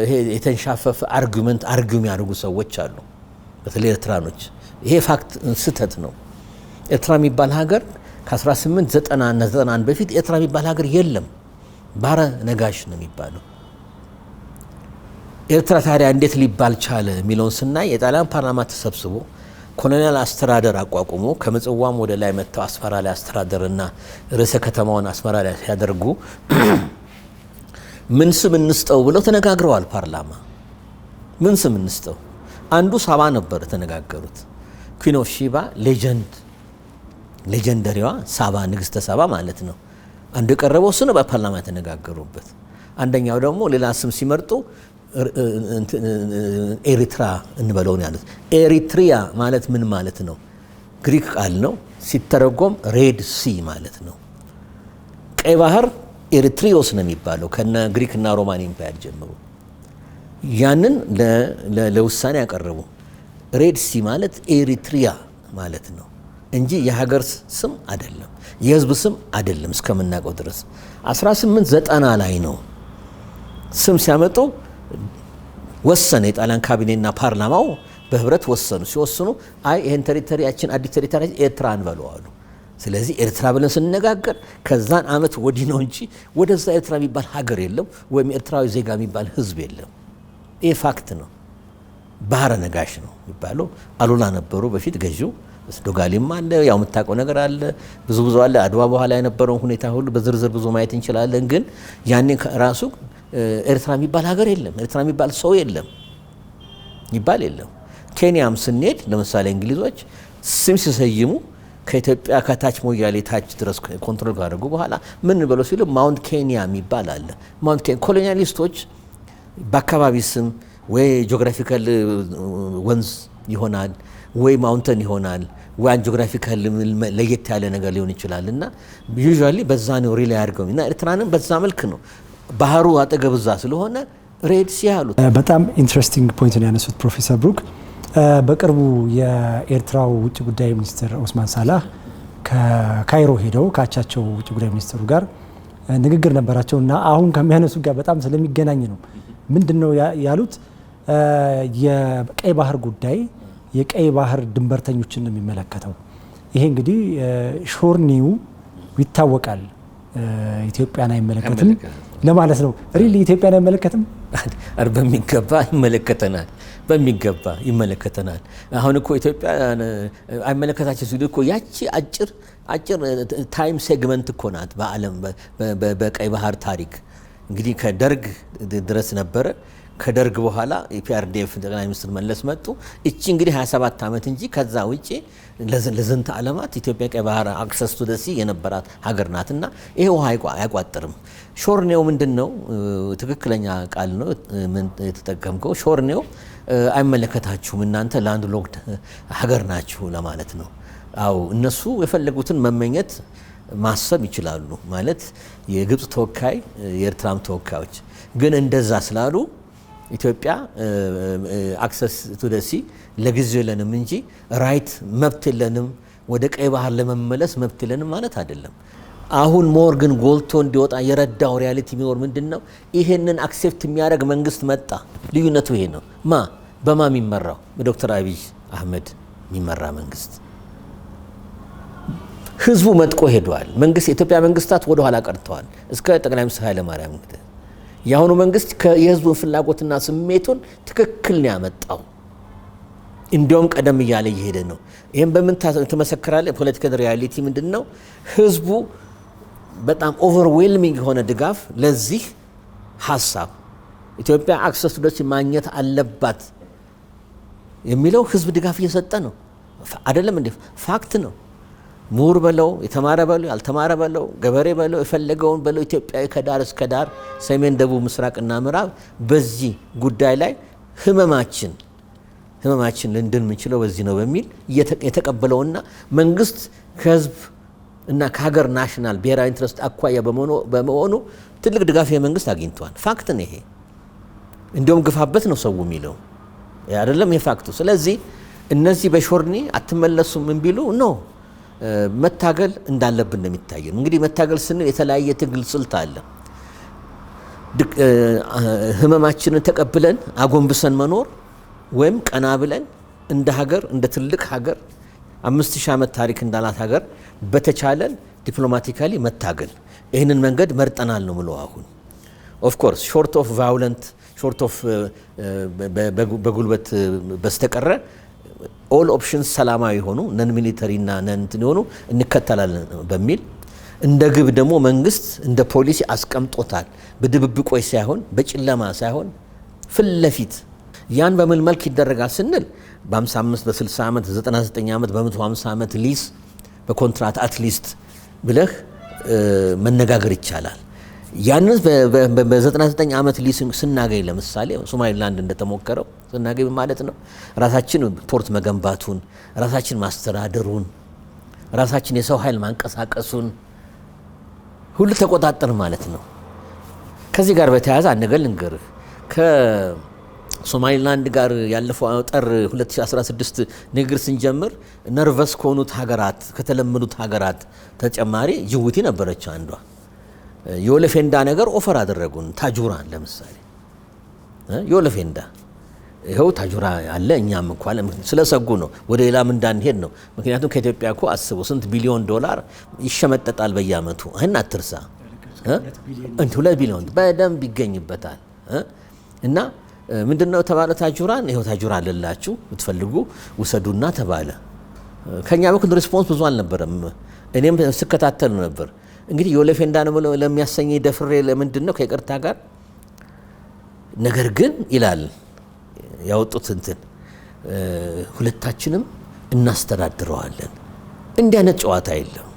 ይሄ የተንሻፈፈ አርጊው የሚያደርጉ ሰዎች አሉ፣ በተለይ ኤርትራኖች። ይሄ ፋክት ስህተት ነው። ኤርትራ የሚባል ሀገር ከ1891 በፊት ኤርትራ የሚባል ሀገር የለም። ባህረ ነጋሽ ነው የሚባለው። ኤርትራ ታዲያ እንዴት ሊባል ቻለ የሚለውን ስናይ የጣሊያን ፓርላማ ተሰብስቦ ኮሎኒያል አስተዳደር አቋቁሞ ከምጽዋም ወደ ላይ መጥተው አስመራ ላይ አስተዳደርና ርዕሰ ከተማውን አስመራ ላይ ሲያደርጉ ምን ስም እንስጠው ብለው ተነጋግረዋል። ፓርላማ ምን ስም እንስጠው? አንዱ ሳባ ነበር ተነጋገሩት። ኩዊን ኦፍ ሺባ ሌጀንደሪዋ ሳባ ንግስተ ሳባ ማለት ነው። አንዱ የቀረበው እሱ ነው፣ በፓርላማ የተነጋገሩበት። አንደኛው ደግሞ ሌላ ስም ሲመርጡ ኤሪትራ እንበለው ያሉት። ኤሪትሪያ ማለት ምን ማለት ነው? ግሪክ ቃል ነው፣ ሲተረጎም ሬድ ሲ ማለት ነው። ቀይ ባህር ኤሪትሪዮስ ነው የሚባለው ከነ ግሪክና ሮማን ኢምፓየር ጀምሮ። ያንን ለውሳኔ ያቀረቡ። ሬድ ሲ ማለት ኤሪትሪያ ማለት ነው እንጂ የሀገር ስም አይደለም፣ የህዝብ ስም አይደለም እስከምናውቀው ድረስ። 1890 ላይ ነው ስም ሲያመጡ ወሰነ። የጣሊያን ካቢኔና ፓርላማው በህብረት ወሰኑ። ሲወስኑ አይ ይሄን ቴሪቶሪያችን አዲስ ቴሪቶሪ ኤርትራ እንበለው አሉ። ስለዚህ ኤርትራ ብለን ስንነጋገር ከዛን አመት ወዲህ ነው እንጂ ወደዛ ኤርትራ የሚባል ሀገር የለም ወይም ኤርትራዊ ዜጋ የሚባል ህዝብ የለም። ይሄ ፋክት ነው። ባህረ ነጋሽ ነው የሚባለው። አሉላ ነበሩ በፊት ገዢው። ዶጋሊም አለ፣ ያው የምታውቀው ነገር አለ፣ ብዙ አለ። አድዋ በኋላ የነበረውን ሁኔታ ሁሉ በዝርዝር ብዙ ማየት እንችላለን። ግን ያኔ ራሱ ኤርትራ የሚባል ሀገር የለም፣ ኤርትራ የሚባል ሰው የለም የለም። ኬንያም ስንሄድ ለምሳሌ እንግሊዞች ስም ሲሰይሙ ከኢትዮጵያ ከታች ሞያሌ ታች ድረስ ኮንትሮል ካደረጉ በኋላ ምን ብለው ሲሉ ማውንት ኬንያ የሚባል አለ። ማውንት ኬንያ ኮሎኒያሊስቶች በአካባቢ ስም ወይ ጂኦግራፊካል ወንዝ ይሆናል ወይ ማውንተን ይሆናል ወይ ጂኦግራፊካል ለየት ያለ ነገር ሊሆን ይችላል እና ዩዥዋሊ በዛ ነው ሪላይ አድርገው እና ኤርትራንም በዛ መልክ ነው ባህሩ አጠገብ እዛ ስለሆነ ሬድ ሲ ያሉት። በጣም ኢንትረስቲንግ ፖይንት ነው ያነሱት ፕሮፌሰር ብሩክ። በቅርቡ የኤርትራው ውጭ ጉዳይ ሚኒስትር ኦስማን ሳላህ ከካይሮ ሄደው ከአቻቸው ውጭ ጉዳይ ሚኒስትሩ ጋር ንግግር ነበራቸው እና አሁን ከሚያነሱ ጋር በጣም ስለሚገናኝ ነው። ምንድን ነው ያሉት? የቀይ ባህር ጉዳይ የቀይ ባህር ድንበርተኞችን ነው የሚመለከተው። ይሄ እንግዲህ ሾርኒው ይታወቃል፣ ኢትዮጵያን አይመለከትም ለማለት ነው። ሪሊ ኢትዮጵያን አይመለከትም? በሚገባ ይመለከተናል፣ በሚገባ ይመለከተናል። አሁን እኮ ኢትዮጵያ አይመለከታቸው ሲሉ እኮ ያቺ አጭር ታይም ሴግመንት እኮ ናት በዓለም በቀይ ባህር ታሪክ። እንግዲህ ከደርግ ድረስ ነበረ። ከደርግ በኋላ የፒአርዲኤፍ ጠቅላይ ሚኒስትር መለስ መጡ። እቺ እንግዲህ 27 ዓመት እንጂ ከዛ ውጪ ለዝንተ ዓለማት ኢትዮጵያ ቀይ ባህር አክሰስ ቱ ሲ የነበራት ሀገር ናትና ይሄ ውሃ አይቋጥርም። ሾርኔው ምንድነው? ትክክለኛ ቃል ነው የተጠቀምከው። ሾርኔው አይመለከታችሁም እናንተ ላንድ ሎክድ ሀገር ናችሁ ለማለት ነው። አው እነሱ የፈለጉትን መመኘት ማሰብ ይችላሉ ማለት የግብጽ ተወካይ የኤርትራም ተወካዮች ግን እንደዛ ስላሉ ኢትዮጵያ አክሰስ ቱ ሲ ለጊዜው የለንም እንጂ ራይት መብት የለንም፣ ወደ ቀይ ባህር ለመመለስ መብት የለንም ማለት አይደለም። አሁን ሞር ግን ጎልቶ እንዲወጣ የረዳው ሪያሊቲ የሚኖር ምንድነው? ይሄንን አክሴፕት የሚያደርግ መንግስት መጣ። ልዩነቱ ይሄ ነው። በማ የሚመራው በዶክተር አብይ አህመድ የሚመራ መንግስት ህዝቡ መጥቆ ሄዷል። መንግስት የኢትዮጵያ መንግስታት ወደ ኋላ ቀርተዋል እስከ ጠቅላይ ሚኒስትር ኃይለ ማርያም እንግዲህ የአሁኑ መንግስት የህዝቡን ፍላጎትና ስሜቱን ትክክል ነው ያመጣው። እንዲያውም ቀደም እያለ እየሄደ ነው። ይሄን በምን ተመሰክራለ? ፖለቲካል ሪያሊቲ ምንድነው? ህዝቡ በጣም ኦቨርዌልሚንግ የሆነ ድጋፍ ለዚህ ሀሳብ ኢትዮጵያ አክሰስ ቱ ሲ ማግኘት አለባት የሚለው ህዝብ ድጋፍ እየሰጠ ነው። አይደለም እንዴ? ፋክት ነው። ምሁር በለው የተማረ በለው ያልተማረ በለው ገበሬ በለው የፈለገውን በለው ኢትዮጵያዊ ከዳር እስከ ዳር ሰሜን፣ ደቡብ፣ ምስራቅና ምዕራብ በዚህ ጉዳይ ላይ ህመማችን ልንድን የምንችለው በዚህ ነው በሚል የተቀበለውና መንግስት ከህዝብ እና ከሀገር ናሽናል ብሔራዊ ኢንትረስት አኳያ በመሆኑ ትልቅ ድጋፍ የመንግስት አግኝቷል። ፋክት ነው ይሄ። እንዲያውም ግፋበት ነው ሰው የሚለው አይደለም የፋክቱ። ስለዚህ እነዚህ በሾርኒ አትመለሱም ምን ቢሉ ነው መታገል እንዳለብን ነው የሚታየው። እንግዲህ መታገል ስንል የተለያየ ትግል ስልት አለ። ህመማችንን ተቀብለን አጎንብሰን መኖር ወይም ቀና ብለን እንደ ሀገር እንደ ትልቅ ሀገር 5000 ዓመት ታሪክ እንዳላት ሀገር በተቻለን ዲፕሎማቲካሊ መታገል። ይህንን መንገድ መርጠናል ነው ምለው። አሁን ኦፍ ኮርስ ሾርት ኦፍ ቫዮለንት ሾርት ኦፍ በጉልበት በስተቀረ ኦል ኦፕሽንስ ሰላማዊ ሆኑ ነን ሚሊተሪ እና ነን እንትን ሆኑ እንከተላለን በሚል እንደ ግብ ደግሞ መንግስት እንደ ፖሊሲ አስቀምጦታል። በድብብቆይ ሳይሆን በጭለማ ሳይሆን ፊት ለፊት ያን በምን መልክ ይደረጋል ስንል በ55 በ60 ዓመት 99 ዓመት በ150 ዓመት ሊዝ በኮንትራት አትሊስት ብለህ መነጋገር ይቻላል። ያንን በ99 ዓመት ሊዝ ስናገኝ ለምሳሌ ሶማሊላንድ እንደተሞከረው ስናገኝ ማለት ነው ራሳችን ፖርት መገንባቱን፣ ራሳችን ማስተዳደሩን፣ ራሳችን የሰው ኃይል ማንቀሳቀሱን ሁሉ ተቆጣጠር ማለት ነው። ከዚህ ጋር በተያያዘ አንድ ነገር ልንገርህ። ከሶማሊላንድ ጋር ያለፈው ጥር 2016 ንግግር ስንጀምር ነርቨስ ከሆኑት ሀገራት ከተለመዱት ሀገራት ተጨማሪ ጅቡቲ ነበረች አንዷ። የወለፌንዳ ነገር ኦፈር አደረጉን። ታጁራን ለምሳሌ የወለፌንዳ ይኸው ታጁራ አለ። እኛም እንኳን ስለሰጉ ነው ወደ ሌላም እንዳንሄድ ነው። ምክንያቱም ከኢትዮጵያ እኮ አስቡ ስንት ቢሊዮን ዶላር ይሸመጠጣል በየአመቱ። ይህን አትርሳ። 2 ቢሊዮን በደንብ ይገኝበታል። እና ምንድነው ተባለ? ታጁራን ይኸው ታጁራ አለላችሁ ብትፈልጉ ውሰዱና ተባለ። ከኛ በኩል ሪስፖንስ ብዙ አልነበረም። እኔም ስከታተል ነበር። እንግዲህ ዮሌፌንዳ ነው ለሚያሰኝ ደፍሬ ለምንድን ነው ከይቅርታ ጋር ነገር ግን ይላል ያወጡት እንትን ሁለታችንም እናስተዳድረዋለን። እንዲህ አይነት ጨዋታ የለም።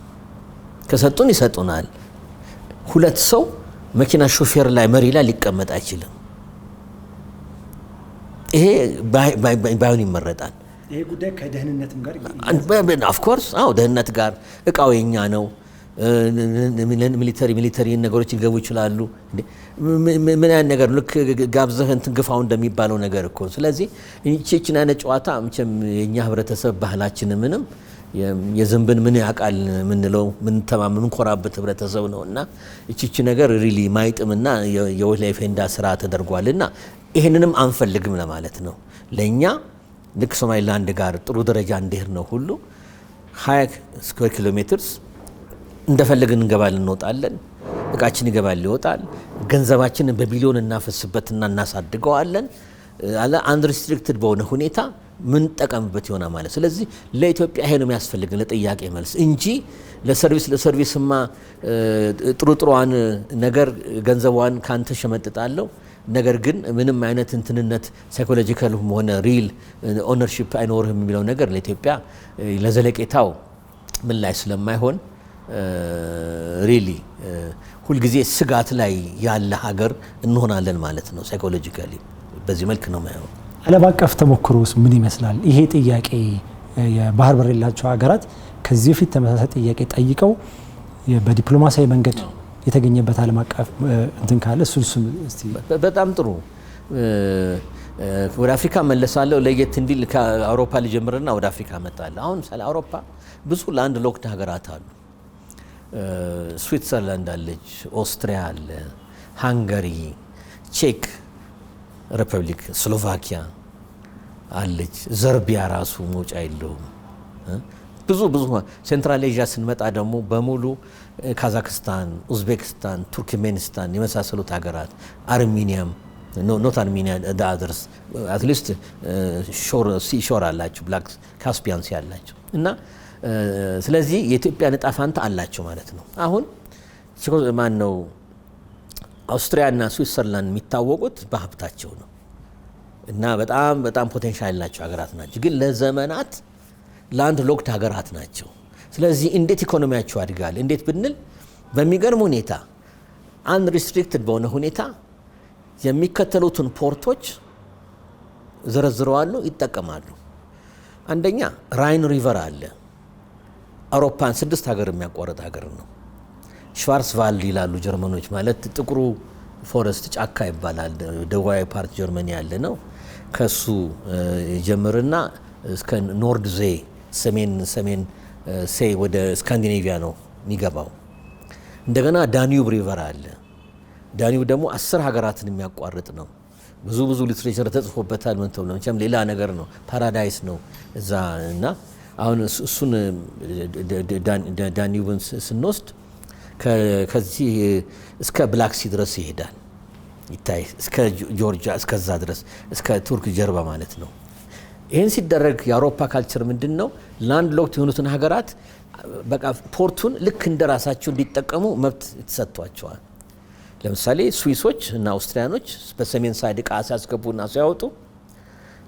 ከሰጡን ይሰጡናል። ሁለት ሰው መኪና ሾፌር ላይ መሪ ላይ ሊቀመጥ አይችልም። ይሄ ባይሆን ይመረጣል። ይሄ ጉዳይ ከደህንነትም ጋር ኦፍ ኮርስ አዎ፣ ደህንነት ጋር እቃው የኛ ነው። ሚሊተሪ ነገሮች ሊገቡ ይችላሉ። ምን አይነት ነገር ልክ ጋብዘህ እንትን ግፋው እንደሚባለው ነገር እኮ። ስለዚህ እቺን አይነት ጨዋታ መቼም የኛ ህብረተሰብ ባህላችን ምንም የዝንብን ምን ያቃል ምንለው ምን ተማም ኮራበት ህብረተሰብ ነውና እቺ ነገር ሪሊ ማይጥምና የወሌፌንዳ ስራ ተደርጓልና ይሄንንም አንፈልግም ለማለት ነው። ለኛ ልክ ሶማሊላንድ ጋር ጥሩ ደረጃ እንዲሄድ ነው ሁሉ 20 ስኩዌር ኪሎ ሜትርስ እንደፈለግን እንገባለን እንወጣለን። እቃችን ይገባል ይወጣል። ገንዘባችንን በቢሊዮን እናፈስበትና እናሳድገዋለን አለ አንሪስትሪክትድ በሆነ ሁኔታ ምን ጠቀምበት ይሆናል ማለት። ስለዚህ ለኢትዮጵያ ይሄ ነው የሚያስፈልገን ለጥያቄ መልስ እንጂ ለሰርቪስማ ጥሩጥሯን ነገር ገንዘቧን ካንተ ሸመጥጣለሁ ነገር ግን ምንም አይነት እንትንነት ሳይኮሎጂካል ሆነ ሪል ኦነርሺፕ አይኖርህም የሚለው ነገር ለኢትዮጵያ ለዘለቄታው ምን ላይ ስለማይሆን ሪሊ ሁልጊዜ ስጋት ላይ ያለ ሀገር እንሆናለን ማለት ነው። ሳይኮሎጂካሊ በዚህ መልክ ነው ማየው። ዓለም አቀፍ ተሞክሮስ ምን ይመስላል? ይሄ ጥያቄ የባህር በር ያላቸው ሀገራት ከዚህ በፊት ተመሳሳይ ጥያቄ ጠይቀው በዲፕሎማሲያዊ መንገድ የተገኘበት ዓለም አቀፍ እንትን ካለ እሱን እስቲ። በጣም ጥሩ። ወደ አፍሪካ መለሳለሁ። ለየት እንዲል ከአውሮፓ ልጀምርና ወደ አፍሪካ መጣለሁ። አሁን ምሳሌ አውሮፓ ብዙ ላንድ ሎክድ ሀገራት አሉ። ስዊትዘርላንድ አለች፣ ኦስትሪያ አለ፣ ሃንጋሪ፣ ቼክ ሪፐብሊክ፣ ስሎቫኪያ አለች፣ ዘርቢያ ራሱ መውጫ የለውም። ብዙ ሴንትራል ኤዥያ ስንመጣ ደግሞ በሙሉ ካዛክስታን፣ ኡዝቤክስታን፣ ቱርክሜኒስታን የመሳሰሉት ሀገራት አርሜኒያም ኖት አርሜኒያ አዘርስ አትሊስት ሾር አላቸው፣ ብላክ ካስፒያን ሲ አላቸው እና ስለዚህ የኢትዮጵያ ዕጣ ፈንታ አላቸው ማለት ነው። አሁን ማን ነው አውስትሪያና ስዊትዘርላንድ የሚታወቁት በሀብታቸው ነው እና በጣም ፖቴንሻል ያላቸው ሀገራት ናቸው። ግን ለዘመናት ላንድ ሎክድ ሀገራት ናቸው። ስለዚህ እንዴት ኢኮኖሚያቸው ያድጋል እንዴት ብንል በሚገርም ሁኔታ አንሪስትሪክትድ በሆነ ሁኔታ የሚከተሉትን ፖርቶች ዘረዝረዋሉ ይጠቀማሉ። አንደኛ ራይን ሪቨር አለ። አውሮፓን 6 ሀገር የሚያቋርጥ ሀገር ነው። ሽዋርዝዋልድ ይላሉ ጀርመኖች፣ ማለት ጥቁሩ ፎረስት ጫካ ይባላል። ደቡባዊ ፓርት ጀርመኒ ያለ ነው። ከሱ ጀምርና እስከ ኖርድ ዜ ሰሜን ሴ ወደ ስካንዲኔቪያ ነው የሚገባው። እንደገና ዳኒዩብ ሪቨር አለ። ዳኒዩብ ደግሞ 10 ሀገራትን የሚያቋርጥ ነው። ብዙ ሊትሬቸር ተጽፎበታል። ምን ተብሎ መቼም ሌላ ነገር ነው፣ ፓራዳይስ ነው እዛ እና አሁን እሱን ዳኒዩብን ስንወስድ ከዚህ እስከ ብላክ ሲ ድረስ ይሄዳል ይታይ፣ እስከ ጆርጂያ እስከዛ ድረስ እስከ ቱርክ ጀርባ ማለት ነው። ይህን ሲደረግ የአውሮፓ ካልቸር ምንድን ነው? ላንድ ሎክድ የሆኑትን ሀገራት በቃ ፖርቱን ልክ እንደራሳቸው እንዲጠቀሙ መብት ተሰጥቷቸዋል። ለምሳሌ ስዊሶች እና አውስትሪያኖች በሰሜን ሳይድ ዕቃ ሲያስገቡና ሲያወጡ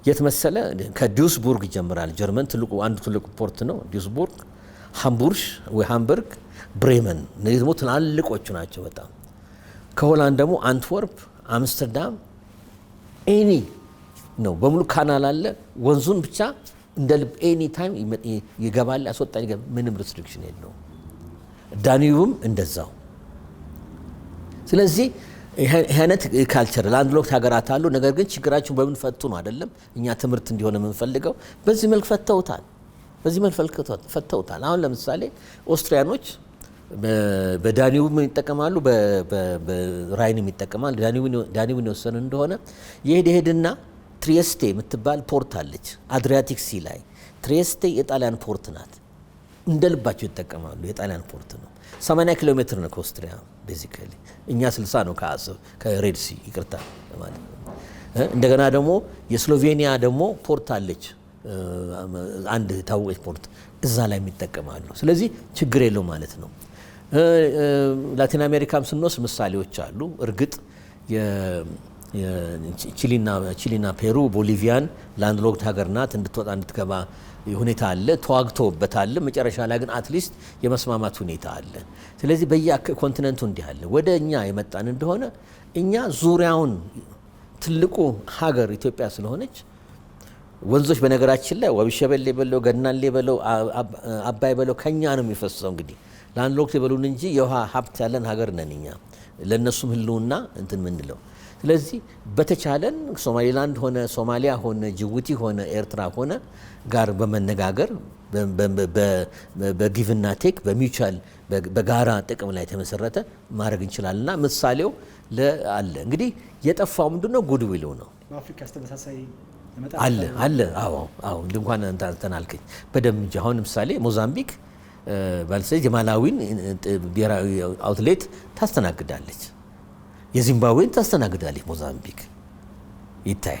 የት መሰለ? ከዲዩስቡርግ ይጀምራል። ጀርመን አንዱ ትልቁ ፖርት ነው ዲዩስቡርግ፣ ሃምበርግ፣ ብሬመን። እነዚህ ደግሞ ትላልቆቹ ናቸው በጣም። ከሆላንድ ደግሞ አንትወርፕ፣ አምስተርዳም፣ ኤኒ ነው በሙሉ ካናል አለ። ወንዙን ብቻ እንደ ልብ ኤኒ ታይም ይገባል ያስወጣል፣ ምንም ሪስትሪክሽን የለውም። ዳኒዩብም እንደዛው። ስለዚህ ይሄ አይነት ካልቸር ላንድ ሎክድ ሀገራት አሉ። ነገር ግን ችግራቸውን በምን ፈቱ ነው አይደለም እኛ ትምህርት እንዲሆነ የምንፈልገው። በዚህ መልክ ፈተውታል። አሁን ለምሳሌ ኦስትሪያኖች በዳኒዩብ ይጠቀማሉ፣ በራይንም ይጠቀማሉ። ዳኒዩብን የወሰነ እንደሆነ የሄድና ትሪየስቴ የምትባል ፖርት አለች አድሪያቲክ ሲ ላይ። ትሪየስቴ የጣሊያን ፖርት ናት። እንደ ልባቸው ይጠቀማሉ። የጣሊያን ፖርት ነው። 80 ኪሎ ሜትር ነው ከኦስትሪያ ቤዚካሊ። እኛ 60 ነው ከአሰብ ከሬድ ሲ ይቅርታ ማለት ነው። እንደገና ደግሞ የስሎቬኒያ ደግሞ ፖርት አለች አንድ ታወቀ ፖርት እዛ ላይ የሚጠቀማሉ። ስለዚህ ችግር የለው ማለት ነው። ላቲን አሜሪካም ስንወስድ ምሳሌዎች አሉ። እርግጥ ቺሊና ፔሩ ቦሊቪያን ላንድሎክድ ሀገር ናት፣ እንድትወጣ እንድትገባ ሁኔታ አለ፣ ተዋግተውበታል። መጨረሻ ላይ ግን አትሊስት የመስማማት ሁኔታ አለ። ስለዚህ በየኮንቲነንቱ እንዲህ አለ። ወደ እኛ የመጣን እንደሆነ እኛ ዙሪያውን ትልቁ ሀገር ኢትዮጵያ ስለሆነች ወንዞች በነገራችን ላይ ወቢሸበሌ በለው ገናሌ በለው አባይ በለው ከኛ ነው የሚፈሰው። እንግዲህ ላንድሎክድ የበሉን እንጂ የውሃ ሀብት ያለን ሀገር ነን እኛ፣ ለእነሱም ህልውና እንትን ምንለው። ስለዚህ በተቻለን ሶማሌላንድ ሆነ ሶማሊያ ሆነ ጅቡቲ ሆነ ኤርትራ ሆነ ጋር በመነጋገር በጊቭና ቴክ በሚውቹዋል በጋራ ጥቅም ላይ የተመሰረተ ማድረግ እንችላለንና ምሳሌው አለ። እንግዲህ የጠፋው ምንድነው? ጉድዊሉ ነው። በአፍሪካ ተመሳሳይ አለ። አዎ እንኳን ተናልከኝ በደም እንጂ አሁን ምሳሌ ሞዛምቢክ ባልሰጅ የማላዊን ብሔራዊ አውትሌት ታስተናግዳለች፣ የዚምባብዌን ታስተናግዳለች። ሞዛምቢክ ይታይ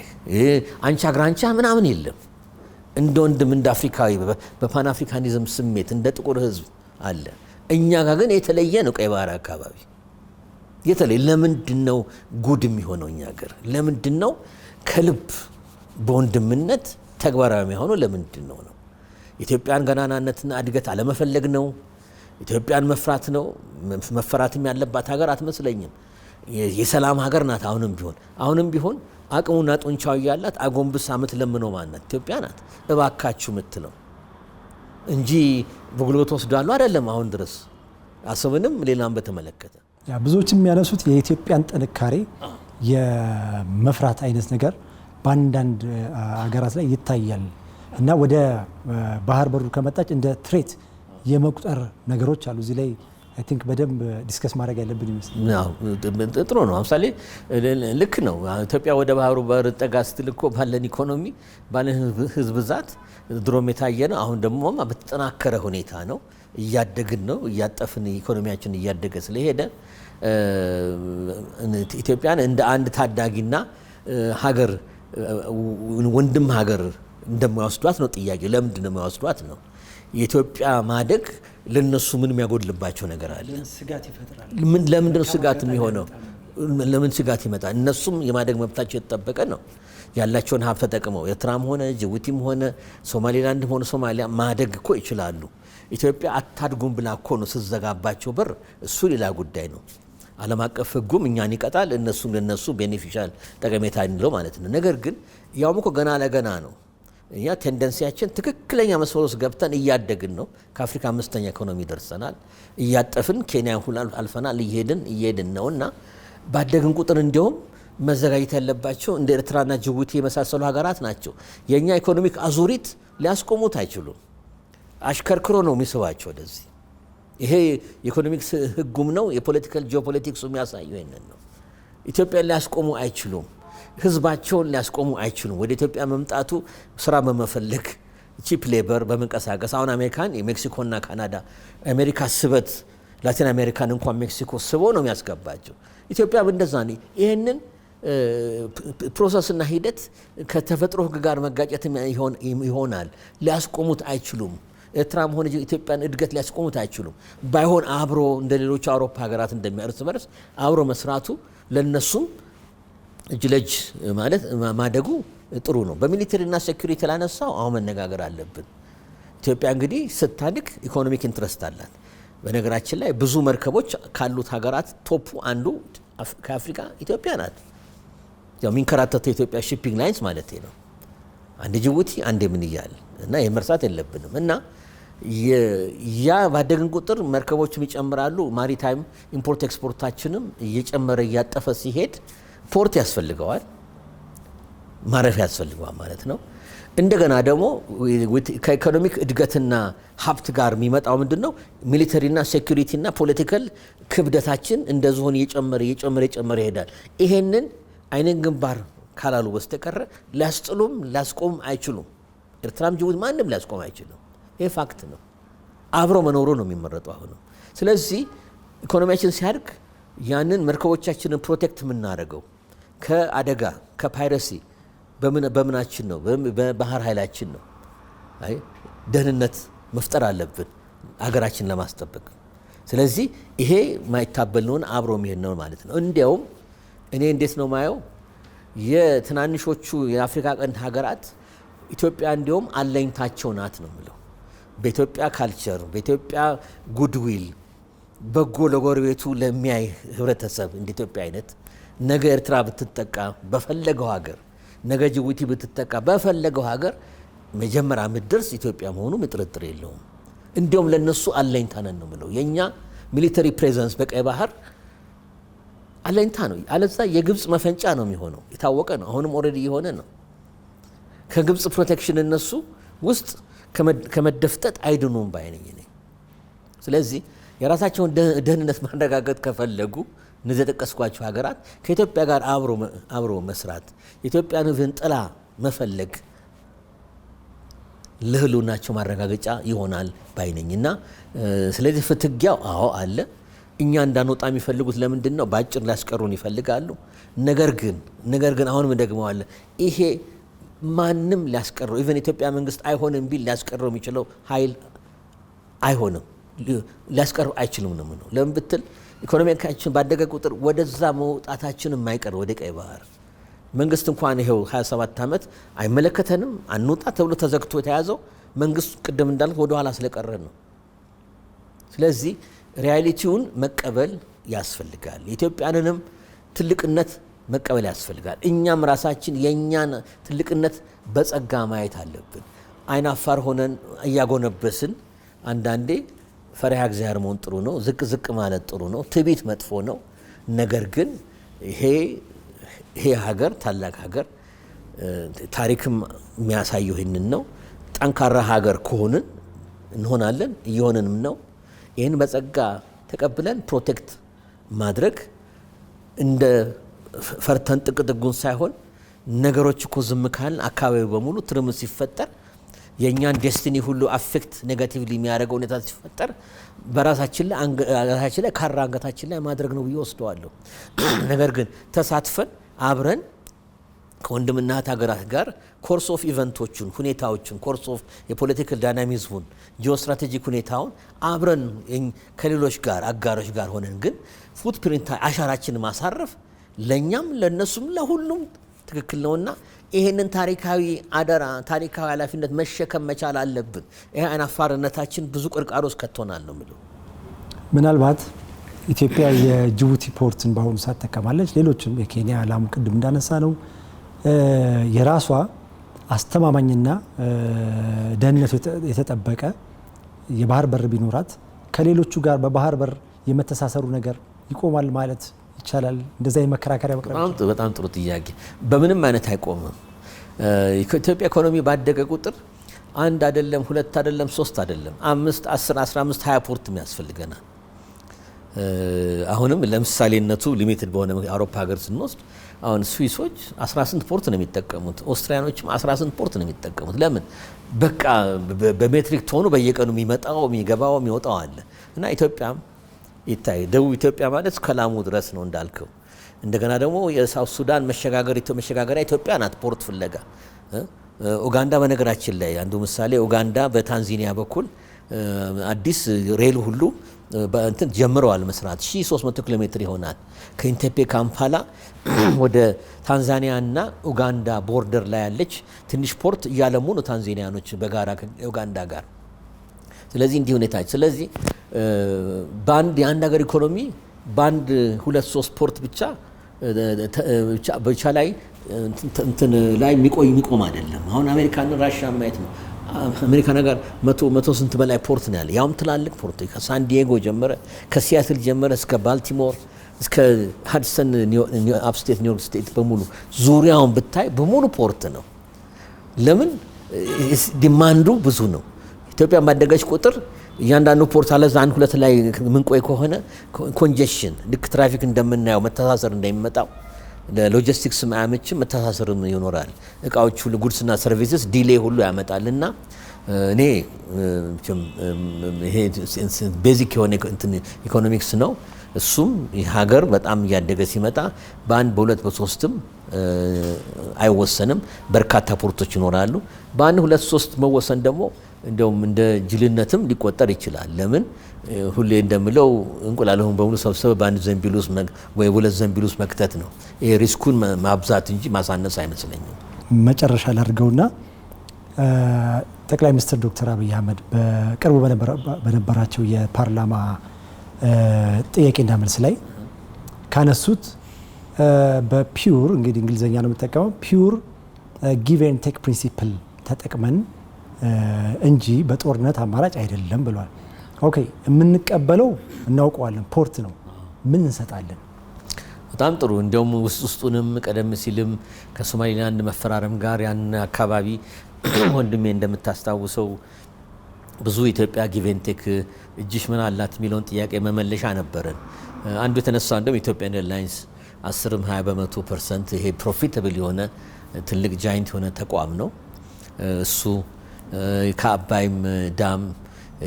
አንቻ ግራንቻ ምናምን የለም። እንደ ወንድም እንደ አፍሪካዊ በፓን አፍሪካኒዝም ስሜት እንደ ጥቁር ህዝብ አለ። እኛ ጋር ግን የተለየ ነው። ቀይ ባህር አካባቢ የተለየ ለምንድን ነው ጉድ የሚሆነው? እኛ ሀገር ለምንድን ነው ከልብ በወንድምነት ተግባራዊ የሚሆነው? ለምንድን ነው? ኢትዮጵያን ገናናነትና እድገት አለመፈለግ ነው? ኢትዮጵያን መፍራት ነው? መፈራትም ያለባት ሀገር አትመስለኝም። የሰላም ሀገር ናት። አሁንም ቢሆን አቅሙና ጡንቻው ያላት አጎንብሳ የምትለምነው ማናት? ኢትዮጵያ ናት። እባካችሁ ምትለው እንጂ በጉልበት ወስዳሉ አይደለም። አሁን ድረስ አሰብንም ሌላም በተመለከተ ብዙዎች የሚያነሱት የኢትዮጵያን ጥንካሬ የመፍራት አይነት ነገር በአንዳንድ ሀገራት ላይ ይታያል እና ወደ ባህር በሩ ከመጣች እንደ ትሬት የመቁጠር ነገሮች አሉ። እዚህ ላይ አይ ቲንክ በደንብ ዲስከስ ማድረግ ያለብን ይመስላል። ጥሩ ነው። ለምሳሌ ልክ ነው። ኢትዮጵያ ወደ ባህሩ በር ጠጋ ስትል እኮ ባለን ኢኮኖሚ ባለን ህዝብ ብዛት ድሮም የታየ ነው። አሁን ደግሞ በተጠናከረ ሁኔታ ነው። እያደግን ነው። እያጠፍን ኢኮኖሚያችን እያደገ ስለሄደ ኢትዮጵያን እንደ አንድ ታዳጊና ሀገር ወንድም ሀገር እንደማይወስዷት ነው ጥያቄ። ለምንድን ነው የማይወስዷት ነው? የኢትዮጵያ ማደግ ለነሱ ምን የሚያጎድልባቸው ነገር አለ? ስጋት ይፈጥራል። ለምንድን ነው ስጋት የሚሆነው? ለምን ስጋት ይመጣል? እነሱም የማደግ መብታቸው የተጠበቀ ነው። ያላቸውን ሀብት ተጠቅመው ኤርትራም ሆነ ጅቡቲም ሆነ ሶማሌላንድም ሆነ ሶማሊያ ማደግ እኮ ይችላሉ። ኢትዮጵያ አታድጉም ብላ እኮ ነው ስትዘጋባቸው በር። እሱ ሌላ ጉዳይ ነው። ዓለም አቀፍ ሕጉም እኛን ይቀጣል፣ እነሱም ለነሱ ቤኔፊሻል ጠቀሜታ እንለው ማለት ነው። ነገር ግን ያውም እኮ ገና ለገና ነው። እኛ ቴንደንሲያችን ትክክለኛ መስመር ውስጥ ገብተን እያደግን ነው። ከአፍሪካ 5ኛ ኢኮኖሚ ደርሰናል። እያጠፍን ኬንያ ሁሉ አልፈናል። እየሄድን ነው እና ባደግን ቁጥር እንዲሁም መዘጋጀት ያለባቸው እንደ ኤርትራና ጅቡቲ የመሳሰሉ ሀገራት ናቸው። የእኛ ኢኮኖሚክ አዙሪት ሊያስቆሙት አይችሉም። አሽከርክሮ ነው የሚስባቸው ወደዚህ። ይሄ የኢኮኖሚክስ ህጉም ነው። የፖለቲካል ጂኦፖለቲክሱ የሚያሳየው ይሄንን ነው። ኢትዮጵያን ሊያስቆሙ አይችሉም። ህዝባቸውን ሊያስቆሙ አይችሉም። ወደ ኢትዮጵያ መምጣቱ ስራ በመፈለግ ቺፕ ሌበር በመንቀሳቀስ አሁን አሜሪካን የሜክሲኮና ካናዳ አሜሪካ ስበት ላቲን አሜሪካን እንኳን ሜክሲኮ ስቦ ነው የሚያስገባቸው። ኢትዮጵያም እንደዛ ነው። ይህንን ፕሮሰስና ሂደት ከተፈጥሮ ህግ ጋር መጋጨት ይሆናል። ሊያስቆሙት አይችሉም። ኤርትራም ሆነ ኢትዮጵያን እድገት ሊያስቆሙት አይችሉም። ባይሆን አብሮ እንደ ሌሎች አውሮፓ ሀገራት እንደሚያርስ በርስ አብሮ መስራቱ ለነሱም እጅ ለእጅ ማለት ማደጉ ጥሩ ነው። በሚሊተሪና ሴኩሪቲ ላነሳው አሁን መነጋገር አለብን። ኢትዮጵያ እንግዲህ ስታድግ ኢኮኖሚክ ኢንትረስት አላት። በነገራችን ላይ ብዙ መርከቦች ካሉት ሀገራት ቶፑ አንዱ ከአፍሪካ ኢትዮጵያ ናት። ያው የሚንከራተተው የኢትዮጵያ ሺፒንግ ላይንስ ማለት ነው። አንድ ጅቡቲ አንድ ምን እያለ እና የመርሳት የለብንም እና ያ ባደግን ቁጥር መርከቦችም ይጨምራሉ። ማሪታይም ኢምፖርት ኤክስፖርታችንም እየጨመረ እያጠፈ ሲሄድ ፖርት ያስፈልገዋል፣ ማረፊያ ያስፈልገዋል ማለት ነው። እንደገና ደግሞ ከኢኮኖሚክ እድገትና ሀብት ጋር የሚመጣው ምንድነው? ሚሊተሪና ሴኩሪቲና ፖለቲካል ክብደታችን እንደዚሁን እየጨመረ ይሄዳል። ይሄንን አይንን ግንባር ካላሉ በስተቀረ ሊያስጥሉም ሊያስቆም አይችሉም። ኤርትራም ጅቡቲ ማንም ሊያስቆም አይችሉም። ይሄ ፋክት ነው። አብሮ መኖሩ ነው የሚመረጠው አሁን። ስለዚህ ኢኮኖሚያችን ሲያድግ ያንን መርከቦቻችንን ፕሮቴክት የምናደርገው ከአደጋ ከፓይረሲ በምናችን ነው፣ በባህር ኃይላችን ነው። አይ ደህንነት መፍጠር አለብን ሀገራችን ለማስጠበቅ። ስለዚህ ይሄ ማይታበልነውን አብሮ መሄድ ነው ማለት ነው። እንዲያውም እኔ እንዴት ነው ማየው የትናንሾቹ የአፍሪካ ቀንድ ሀገራት ኢትዮጵያ እንዲያውም አለኝታቸው ናት ነው የምለው። በኢትዮጵያ ካልቸር፣ በኢትዮጵያ ጉድዊል በጎ ለጎረቤቱ ለሚያይ ህብረተሰብ እንደ ኢትዮጵያ አይነት ነገ ኤርትራ ብትጠቃ በፈለገው ሀገር፣ ነገ ጅቡቲ ብትጠቃ በፈለገው ሀገር መጀመሪያ ምድርስ ኢትዮጵያ መሆኑ ጥርጥር የለውም። እንዲሁም ለነሱ አለኝታ ነን ነው የምለው። የኛ ሚሊተሪ ፕሬዘንስ በቀይ ባህር አለኝታ ነው። አለዛ የግብጽ መፈንጫ ነው የሚሆነው፣ የታወቀ ነው። አሁንም ኦልሬዲ የሆነ ነው። ከግብጽ ፕሮቴክሽን እነሱ ውስጥ ከመደፍጠጥ አይድኑም ባይነኝ ነኝ። ስለዚህ የራሳቸውን ደህንነት ማረጋገጥ ከፈለጉ እነዚህ የጠቀስኳቸው ሀገራት ከኢትዮጵያ ጋር አብሮ መስራት፣ የኢትዮጵያን ሕዝብን ጥላ መፈለግ ለህልውናቸው ማረጋገጫ ይሆናል ባይነኝና ስለዚህ ፍትጊያው አዎ አለ። እኛ እንዳንወጣ የሚፈልጉት ለምንድን ነው? በአጭር ሊያስቀሩን ይፈልጋሉ። ነገር ግን አሁንም ደግመዋለሁ፣ ይሄ ማንም ሊያስቀረው ኢቨን ኢትዮጵያ መንግስት አይሆንም ቢል ሊያስቀረው የሚችለው ኃይል አይሆንም፣ ሊያስቀረው አይችልም ነው። ለምን ብትል ኢኮኖሚያችን ባደገ ቁጥር ወደዛ መውጣታችን የማይቀር ወደ ቀይ ባህር መንግስት እንኳን ይሄው 27 ዓመት አይመለከተንም አንውጣ ተብሎ ተዘግቶ የተያዘው መንግስት ቅድም እንዳልኩ ወደ ኋላ ስለቀረን ነው። ስለዚህ ሪያሊቲውን መቀበል ያስፈልጋል። የኢትዮጵያንንም ትልቅነት መቀበል ያስፈልጋል። እኛም ራሳችን የኛን ትልቅነት በጸጋ ማየት አለብን። አይናፋር ሆነን እያጎነበስን አንዳንዴ ፈሪሃ እግዚአብሔር መሆን ጥሩ ነው። ዝቅ ማለት ጥሩ ነው። ትዕቢት መጥፎ ነው። ነገር ግን ይሄ ሀገር ታላቅ ሀገር ታሪክም የሚያሳየው ይህንን ነው። ጠንካራ ሀገር ከሆንን እንሆናለን፣ እየሆንንም ነው። ይህን በጸጋ ተቀብለን ፕሮቴክት ማድረግ እንደ ፈርተን ጥቅጥጉን ሳይሆን ነገሮች እኮ ዝም ካልን አካባቢው በሙሉ ትርምስ ሲፈጠር የእኛን ዴስቲኒ ሁሉ አፌክት ኔጋቲቭሊ የሚያደርገው ሁኔታ ሲፈጠር በራሳችን ላይ ካራ አንገታችን ላይ ማድረግ ነው ብዬ ወስደዋለሁ። ነገር ግን ተሳትፈን አብረን ከወንድምና እህት ሀገራት ጋር ኮርስ ኦፍ ኢቨንቶቹን ሁኔታዎቹን ኮርስ ኦፍ የፖለቲካል ዳይናሚዝሙን ጂኦስትራቴጂክ ሁኔታውን አብረን ከሌሎች ጋር አጋሮች ጋር ሆነን ግን ፉትፕሪንት አሻራችን ማሳረፍ ለኛም ለነሱም ለሁሉም ትክክል ነውና ይሄንን ታሪካዊ አደራ ታሪካዊ ኃላፊነት መሸከም መቻል አለብን። ይሄ አይናፋርነታችን ብዙ ቅርቃሮስ ከቶናል ነው የምለው። ምናልባት ኢትዮጵያ የጅቡቲ ፖርትን በአሁኑ ሰዓት ተጠቀማለች። ሌሎችም የኬንያ ላሙ ቅድም እንዳነሳ ነው የራሷ አስተማማኝና ደህንነቱ የተጠበቀ የባህር በር ቢኖራት ከሌሎቹ ጋር በባህር በር የመተሳሰሩ ነገር ይቆማል ማለት ይቻላል? እንደዛ የመከራከሪያ መቅረብ በጣም ጥሩ ጥያቄ። በምንም አይነት አይቆምም። ኢትዮጵያ ኢኮኖሚ ባደገ ቁጥር አንድ አይደለም፣ ሁለት አይደለም፣ ሶስት አይደለም፣ 5፣ 10፣ 15፣ 20 ፖርትም ያስፈልገናል። አሁንም ለምሳሌነቱ ሊሚትድ በሆነ የአውሮፓ ሀገር ስንወስድ አሁን ስዊሶች 18 ፖርት ነው የሚጠቀሙት፣ ኦስትሪያኖችም 18 ፖርት ነው የሚጠቀሙት። ለምን? በቃ በሜትሪክ ቶኑ በየቀኑ የሚመጣው የሚገባው የሚወጣው አለ እና ኢትዮጵያም ይታይ ደቡብ ኢትዮጵያ ማለት ከላሙ ድረስ ነው እንዳልከው። እንደገና ደግሞ የሳውት ሱዳን መሸጋገሪያ ኢትዮጵያ ናት ፖርት ፍለጋ። ኡጋንዳ በነገራችን ላይ አንዱ ምሳሌ ኡጋንዳ በታንዛኒያ በኩል አዲስ ሬል ሁሉ በእንትን ጀምረዋል መስራት 1300 ኪሎ ሜትር ይሆናል። ከኢንቴፔ ካምፓላ ወደ ታንዛኒያና ኡጋንዳ ቦርደር ላይ ያለች ትንሽ ፖርት እያለሙ ነው ታንዛኒያኖች በጋራ ከኡጋንዳ ጋር። ስለዚህ እንዲህ ሁኔታች ስለዚህ በአንድ የአንድ ሀገር ኢኮኖሚ በአንድ 2-3 ፖርት ብቻ ላይ እንትን ላይ የሚቆም አይደለም። አሁን አሜሪካን ራሻ ማየት ነው። አሜሪካ ነገር መቶ ስንት በላይ ፖርት ነው ያለ፣ ያውም ትላልቅ ፖርት ከሳን ዲዬጎ ጀመረ፣ ከሲያትል ጀመረ እስከ ባልቲሞር እስከ ሃድሰን አፕስቴት ኒውዮርክ ስቴት በሙሉ ዙሪያውን ብታይ በሙሉ ፖርት ነው። ለምን? ዲማንዱ ብዙ ነው። ኢትዮጵያ ባደገች ቁጥር እያንዳንዱ ፖርት አለዛ አንድ ሁለት ላይ ምንቆይ ከሆነ ኮንጀሽን ልክ ትራፊክ እንደምናየው መተሳሰር እንደሚመጣው ለሎጂስቲክስ ማያመችም መተሳሰርም ይኖራል። እቃዎች ሁሉ ጉድስና ሰርቪስስ ዲሌይ ሁሉ ያመጣልና እኔ ይሄ ቤዚክ የሆነ ኢኮኖሚክስ ነው። እሱም ሀገር በጣም እያደገ ሲመጣ በአንድ በሁለት በሶስትም አይወሰንም። በርካታ ፖርቶች ይኖራሉ። በአንድ ሁለት ሶስት መወሰን ደግሞ እንደውም እንደ ጅልነትም ሊቆጠር ይችላል። ለምን ሁሌ እንደምለው እንቁላልሁን በሙሉ ሰብስበ በአንድ ዘንቢል ውስጥ ወይ ሁለት ዘንቢል ውስጥ መክተት ነው። ይሄ ሪስኩን ማብዛት እንጂ ማሳነስ አይመስለኝም። መጨረሻ ላድርገውና ጠቅላይ ሚኒስትር ዶክተር አብይ አህመድ በቅርቡ በነበራቸው የፓርላማ ጥያቄና መልስ ላይ ካነሱት በፒውር እንግዲህ እንግሊዝኛ ነው የምጠቀመው ፒውር ጊቭ ኤንድ ቴክ ፕሪንሲፕል ተጠቅመን እንጂ በጦርነት አማራጭ አይደለም ብሏል። ኦኬ የምንቀበለው እናውቀዋለን፣ ፖርት ነው። ምን እንሰጣለን? በጣም ጥሩ። እንዲያውም ውስጡንም ቀደም ሲልም ከሶማሊላንድ መፈራረም ጋር ያን አካባቢ ወንድሜ እንደምታስታውሰው ብዙ ኢትዮጵያ ጊቭ ኤንድ ቴክ እጅሽ ምን አላት የሚለውን ጥያቄ መመለሻ ነበረን። አንዱ የተነሳው እንደውም ኢትዮጵያን ኤርላይንስ 10-20% ይሄ ፕሮፊታብል የሆነ ትልቅ ጃይንት የሆነ ተቋም ነው። እሱ ከአባይም ዳም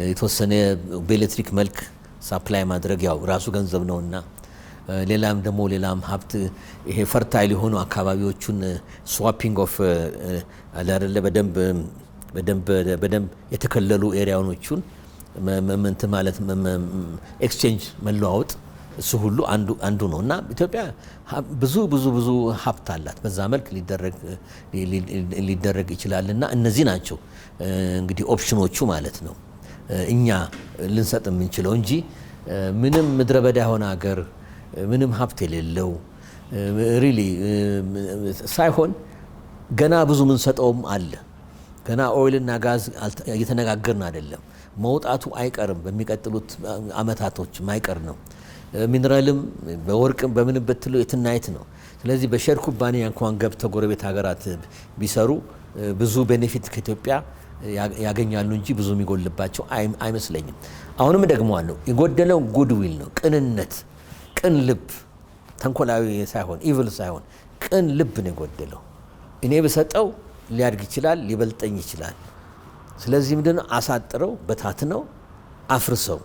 የተወሰነ በኤሌክትሪክ መልክ ሳፕላይ ማድረግ ያው ራሱ ገንዘብ ነውና ሌላም ደግሞ ሌላም ሀብት ይሄ ፈርታይል የሆኑ አካባቢዎቹን ስዋፒንግ ኦፍ አላረለ በደንብ የተከለሉ ኤሪያዎቹን መመንት ማለት ኤክስቼንጅ መለዋወጥ እሱ ሁሉ አንዱ ነው እና ኢትዮጵያ ብዙ ሀብት አላት። በዛ መልክ ሊደረግ ይችላል እና እነዚህ ናቸው እንግዲህ ኦፕሽኖቹ ማለት ነው እኛ ልንሰጥ የምንችለው እንጂ ምንም ምድረ በዳ የሆነ ሀገር ምንም ሀብት የሌለው ሪሊ ሳይሆን ገና ብዙ ምንሰጠውም አለ። ገና ኦይልና ጋዝ እየተነጋገርን አይደለም። መውጣቱ አይቀርም፣ በሚቀጥሉት አመታቶች ማይቀር ነው። ሚነራልም በወርቅም በምን በትሎ የትናየት ነው። ስለዚህ በሼር ኩባንያ እንኳን ገብተው ጎረቤት ሀገራት ቢሰሩ ብዙ ቤኔፊት ከኢትዮጵያ ያገኛሉ እንጂ ብዙ የሚጎልባቸው አይመስለኝም። አሁንም ደግሞ አለው የጎደለው ጉድዊል ነው፣ ቅንነት፣ ቅን ልብ፣ ተንኮላዊ ሳይሆን ኢቭል ሳይሆን ቅን ልብ ነው የጎደለው። እኔ ብሰጠው ሊያድግ ይችላል፣ ሊበልጠኝ ይችላል። ስለዚህ ምንድነው አሳጥረው በታትነው አፍርሰው።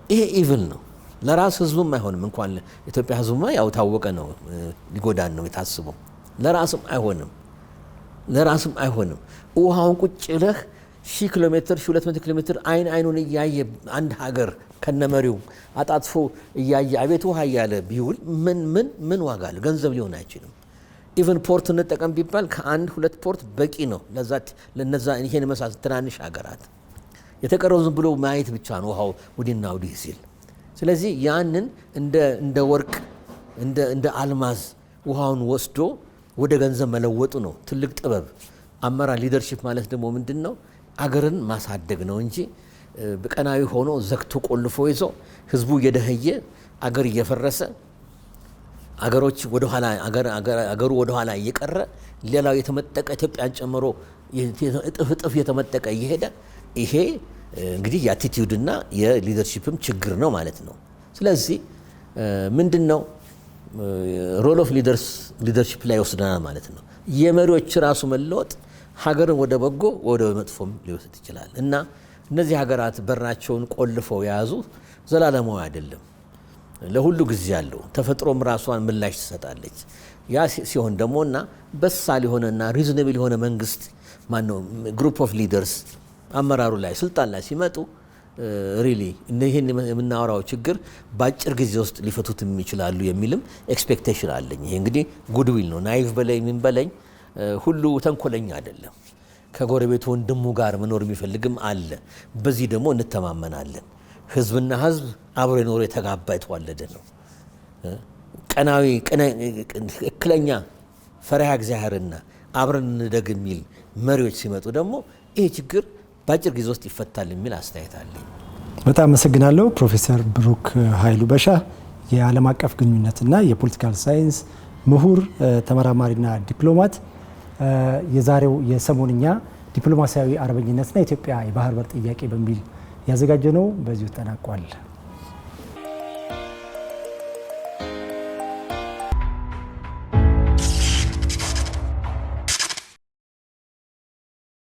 ይሄ ኢቭል ነው። ለራስ ህዝቡም አይሆንም። እንኳን ኢትዮጵያ ህዝቡማ ያው ታወቀ ነው፣ ሊጎዳን ነው የታስበው። ለራስም አይሆንም። ውሃውን ቁጭ ብለህ 1000 ኪሎ ሜትር 1200 ኪሎ ሜትር አይኑን እያየ አንድ ሀገር ከነመሪው አጣጥፎ እያየ አቤት ውሃ እያለ ቢውል ምን ዋጋ አለው? ገንዘብ ሊሆን አይችልም። ኢቨን ፖርት እንጠቀም ቢባል ከ1-2 ፖርት በቂ ነው ለነዛ ይሄን መሳሰል ትናንሽ ሀገራት። የተቀረው ዝም ብሎ ማየት ብቻ ነው ውሃው ወዲና ወዲህ ሲል። ስለዚህ ያንን እንደ ወርቅ እንደ አልማዝ ውሃውን ወስዶ ወደ ገንዘብ መለወጡ ነው ትልቅ ጥበብ። አመራር ሊደርሺፕ ማለት ደግሞ ምንድነው? አገርን ማሳደግ ነው እንጂ በቀናዊ ሆኖ ዘግቶ ቆልፎ ይዞ ህዝቡ እየደህየ አገር እየፈረሰ አገሮች ወደ ኋላ አገሩ ወደ ኋላ እየቀረ ሌላው የተመጠቀ ኢትዮጵያን ጨምሮ እጥፍ የተመጠቀ እየሄደ ይሄ እንግዲህ የአቲቲዩድና የሊደርሺፕም ችግር ነው ማለት ነው። ስለዚህ ምንድነው ሮል ኦፍ ሊደርሺፕ ላይ ወስደናል ማለት ነው። የመሪዎች ራሱ መለወጥ ሀገርን ወደ በጎ ወደ መጥፎም ሊወስድ ይችላል እና እነዚህ ሀገራት በራቸውን ቆልፈው የያዙ ዘላለማዊ አይደለም። ለሁሉ ጊዜ ያለው ተፈጥሮም ራሷን ምላሽ ትሰጣለች። ያ ሲሆን ደግሞ እና በሳል የሆነና ሪዝነብል የሆነ መንግስት ማነው ግሩፕ ኦፍ ሊደርስ አመራሩ ላይ ስልጣን ላይ ሲመጡ ሪሊ ይህን የምናወራው ችግር በአጭር ጊዜ ውስጥ ሊፈቱት የሚችላሉ የሚልም ኤክስፔክቴሽን አለኝ። ይሄ እንግዲህ ጉድዊል ነው። ናይቭ በላይ ምን በለኝ ሁሉ ተንኮለኛ አይደለም። ከጎረቤቱ ወንድሙ ጋር መኖር የሚፈልግም አለ። በዚህ ደግሞ እንተማመናለን። ህዝብና ህዝብ አብሮ የኖረ የተጋባ የተዋለደ ነው። ቀናዊ እክለኛ ፈሪሃ እግዚአብሔርና አብረን እንደግ የሚል መሪዎች ሲመጡ ደግሞ ይሄ ችግር በአጭር ጊዜ ውስጥ ይፈታል የሚል አስተያየት አለኝ። በጣም አመሰግናለሁ ፕሮፌሰር ብሩክ ኃይሉ በሻ የዓለም አቀፍ ግንኙነትና የፖለቲካል ሳይንስ ምሁር ተመራማሪና ዲፕሎማት። የዛሬው የሰሞንኛ ዲፕሎማሲያዊ አርበኝነትና ኢትዮጵያ የባህር በር ጥያቄ በሚል ያዘጋጀነው በዚሁ ተጠናቋል።